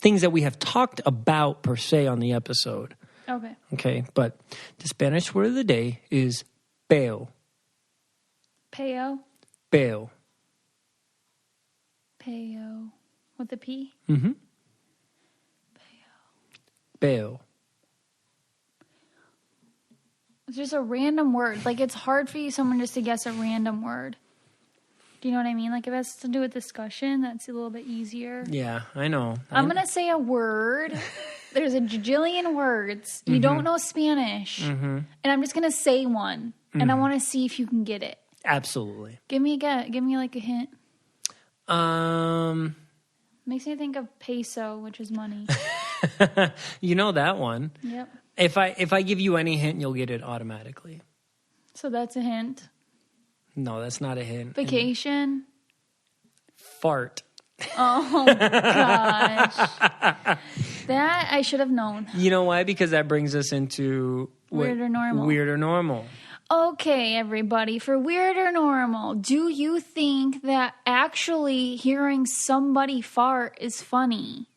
things that we have talked about per se on the episode. Okay. Okay. But the Spanish word of the day is peo. Peo. Peo. Peo. With a P? Mm-hmm. Peo. It's just a random word. Like, it's hard for someone just to guess a random word. Do you know what I mean? Like, if it has to do with discussion, that's a little bit easier. Yeah, I know. I'm going to say a word. There's a jillion words. You don't know Spanish. And I'm just going to say one. And I want to see if you can get it. Absolutely. Give me like a hint. Makes me think of peso, which is money. You know that one. Yep. If I give you any hint, you'll get it automatically. So that's a hint. No, that's not a hint. Vacation. Fart. Oh, gosh. That I should have known. You know why? Because that brings us into Weird or normal. Weird or normal. Okay, everybody. For weird or normal, do you think that actually hearing somebody fart is funny?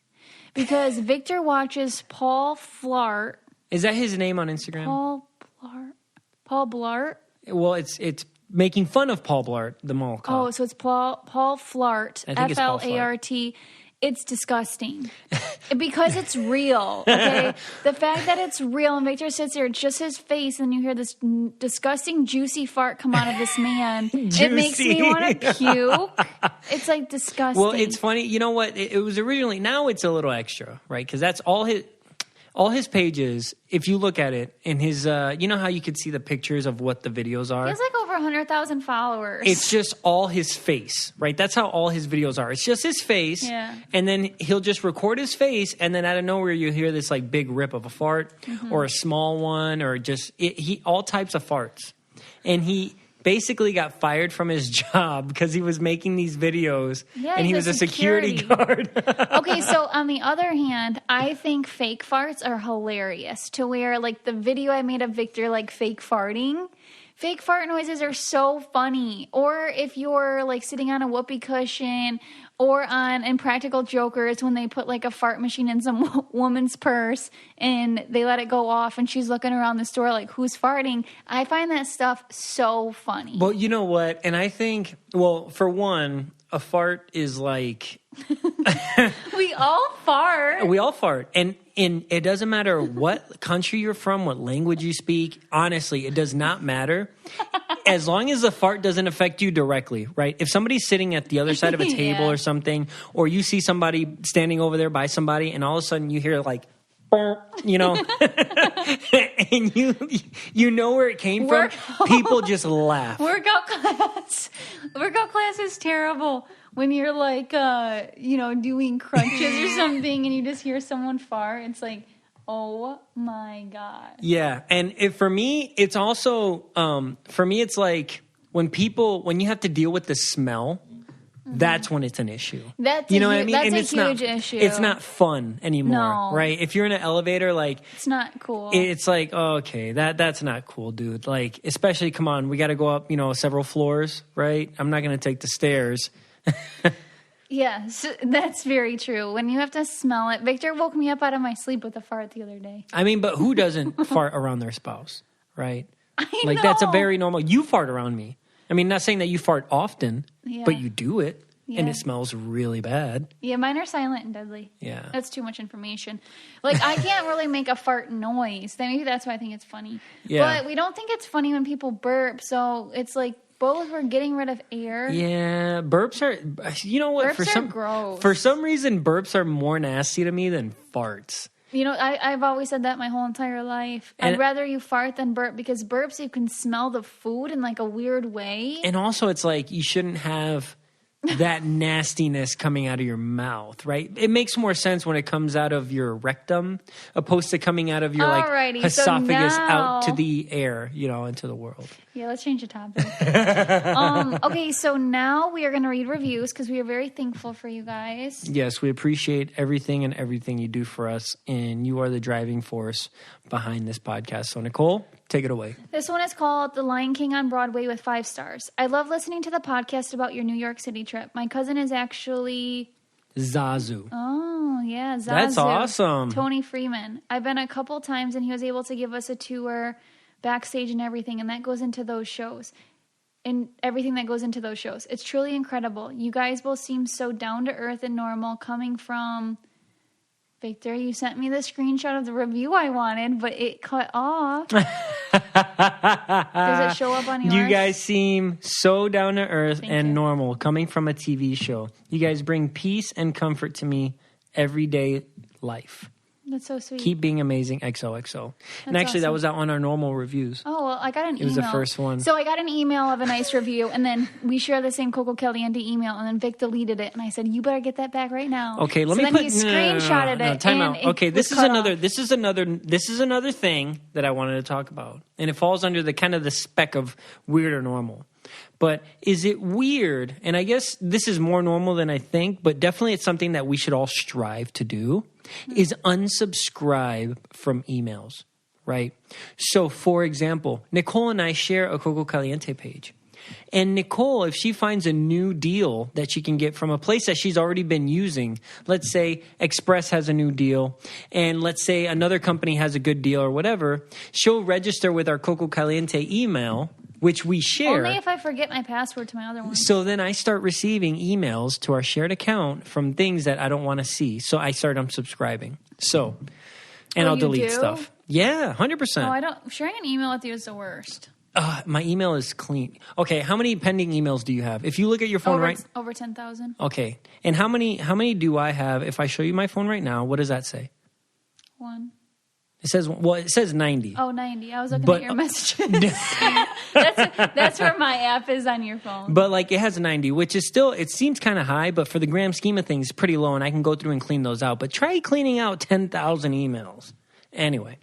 Because Victor watches Paul Flart. Is that his name on Instagram? Paul Blart? Well, it's making fun of Paul Blart, the mall cop. Oh, so it's Paul Flart. I think it's Paul Flart. It's disgusting. Because it's real, okay? The fact that it's real and Victor sits there, it's just his face, and you hear this disgusting, juicy fart come out of this man. It makes me want to puke. It's like disgusting. Well, it's funny. You know what? It was originally, now it's a little extra, right? Because that's all his pages, if you look at it, in his, you know how you could see the pictures of what the videos are? He has like over 100,000 followers. It's just all his face, right? That's how all his videos are. It's just his face. Yeah. And then he'll just record his face, and then out of nowhere you hear this like big rip of a fart or a small one or just all types of farts. And he basically got fired from his job because he was making these videos and he was a security guard. Okay, so on the other hand, I think fake farts are hilarious, to where like the video I made of Victor like fake farting. Fake fart noises are so funny. Or if you're like sitting on a whoopee cushion, or on Impractical Jokers when they put like a fart machine in some woman's purse and they let it go off and she's looking around the store like, who's farting? I find that stuff so funny. Well, you know what? And I think, well, for one, a fart is like... We all fart. We all fart. And it doesn't matter what country you're from, what language you speak. Honestly, it does not matter. As long as the fart doesn't affect you directly, right? If somebody's sitting at the other side of a table or something, or you see somebody standing over there by somebody and all of a sudden you hear like you know, and you know where it came from. People just laugh. Workout class is terrible when you're like, doing crunches or something, and you just hear someone fart. It's like, oh my God. Yeah, and for me, it's also it's like when you have to deal with the smell. That's when it's an issue. That's you know what I mean? That's and a it's huge not, issue. It's not fun anymore, No. right? If you're in an elevator, like it's not cool. It's like, oh, okay, that's not cool, dude. Like, especially, come on, we got to go up, several floors, right? I'm not going to take the stairs. Yes, that's very true. When you have to smell it, Victor woke me up out of my sleep with a fart the other day. I mean, but who doesn't fart around their spouse, right? I like know. That's a very normal. You fart around me. I mean, not saying that you fart often, Yeah. but you do it, and Yeah. it smells really bad. Yeah, mine are silent and deadly. Yeah. That's too much information. Like, I can't really make a fart noise. Maybe that's why I think it's funny. Yeah. But we don't think it's funny when people burp, so it's like both we're getting rid of air. Yeah, burps are. You know what? Burps are gross. For some reason, burps are more nasty to me than farts. I've always said that my whole entire life. And I'd rather you fart than burp because burps, you can smell the food in like a weird way. And also, it's like you shouldn't have that nastiness coming out of your mouth, right? It makes more sense when it comes out of your rectum opposed to coming out of your Alrighty, esophagus so now, out to the air, into the world. Yeah, let's change the topic. Okay, so now we are going to read reviews because we are very thankful for you guys. Yes, we appreciate everything and everything you do for us, and you are the driving force behind this podcast. So, Nicole, take it away. This one is called The Lion King on Broadway with 5 stars. I love listening to the podcast about your New York City trip. My cousin is actually... Zazu. Oh, yeah, Zazu. That's awesome. Tony Freeman. I've been a couple times, and he was able to give us a tour backstage and everything, and that goes into those shows. And everything that goes into those shows. It's truly incredible. You guys both seem so down to earth and normal coming from... Victor, you sent me the screenshot of the review I wanted, but it cut off. Does it show up on yours? You guys seem so down to earth Thank and you. normal coming from a TV show. You guys bring peace and comfort to me everyday life. That's so sweet. Keep being amazing, XOXO. And That's actually, that awesome. was on our normal reviews. Oh, well, I got an email. It was the first one. So I got an email of a nice review, and then we share the same Coco Caliente email, and then Vic deleted it, and I said, you better get that back right now. Okay, let so me then put... he screenshotted it. Time and out. it Okay, was cut off. this is another thing that I wanted to talk about. And it falls under the kind of the spec of weird or normal. But is it weird, and I guess this is more normal than I think, but definitely it's something that we should all strive to do, is unsubscribe from emails, right? So, for example, Nicole and I share a Coco Caliente page. And Nicole, if she finds a new deal that she can get from a place that she's already been using, let's say Express has a new deal, and let's say another company has a good deal or whatever, she'll register with our Coco Caliente email, which we share. Only if I forget my password to my other one. So then I start receiving emails to our shared account from things that I don't want to see. So I start unsubscribing. So, and Oh, I'll you delete do? stuff. Yeah, 100%. No, I don't. Sharing an email with you is the worst. My email is clean. Okay, how many pending emails do you have? If you look at your phone Over 10,000. Okay. And how many do I have? If I show you my phone right now, what does that say? 1. It says 90. Oh, 90. I was looking But- at your messages. That's where my app is on your phone. But like it has 90, which is still, it seems kind of high, but for the grand scheme of things, pretty low, and I can go through and clean those out. But try cleaning out 10,000 emails. Anyway,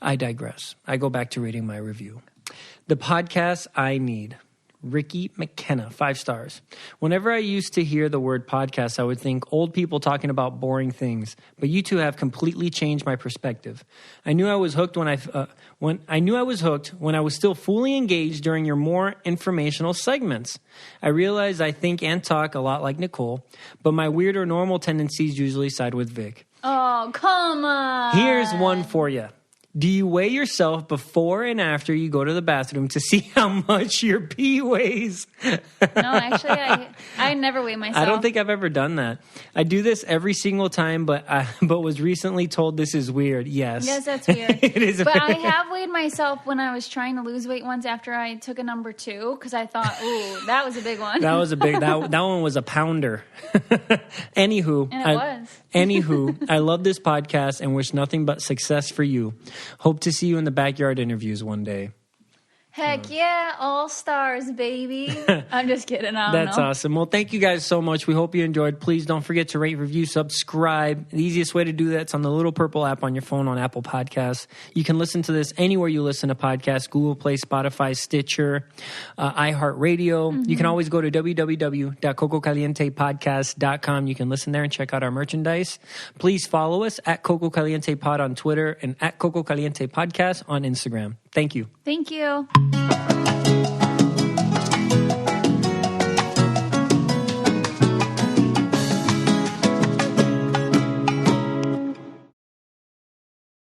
I digress. I go back to reading my review. The podcast I need. Ricky McKenna, 5 stars. Whenever I used to hear the word podcast, I would think old people talking about boring things. But you two have completely changed my perspective. I knew I was hooked when I was still fully engaged during your more informational segments. I realize I think and talk a lot like Nicole, but my weird or normal tendencies usually side with Vic. Oh, come on. Here's one for you. Do you weigh yourself before and after you go to the bathroom to see how much your pee weighs? No, actually, I never weigh myself. I don't think I've ever done that. I do this every single time, but was recently told this is weird. Yes. Yes, that's weird. It is but weird. I have weighed myself when I was trying to lose weight once after I took a number 2 because I thought, ooh, that was a big one. That was a big, that one was a pounder. Anywho. And it was. Anywho, I love this podcast and wish nothing but success for you. Hope to see you in the backyard interviews one day. Heck yeah, all stars, baby. I'm just kidding. I don't That's know. awesome. Well, thank you guys so much. We hope you enjoyed. Please don't forget to rate, review, subscribe. The easiest way to do that's on the little purple app on your phone on Apple Podcasts. You can listen to this anywhere you listen to podcasts, Google Play, Spotify, Stitcher, iHeartRadio. Mm-hmm. You can always go to www.cococalientepodcast.com. You can listen there and check out our merchandise. Please follow us at Coco Caliente Pod on Twitter and at Coco Caliente Podcast on Instagram. Thank you. Thank you.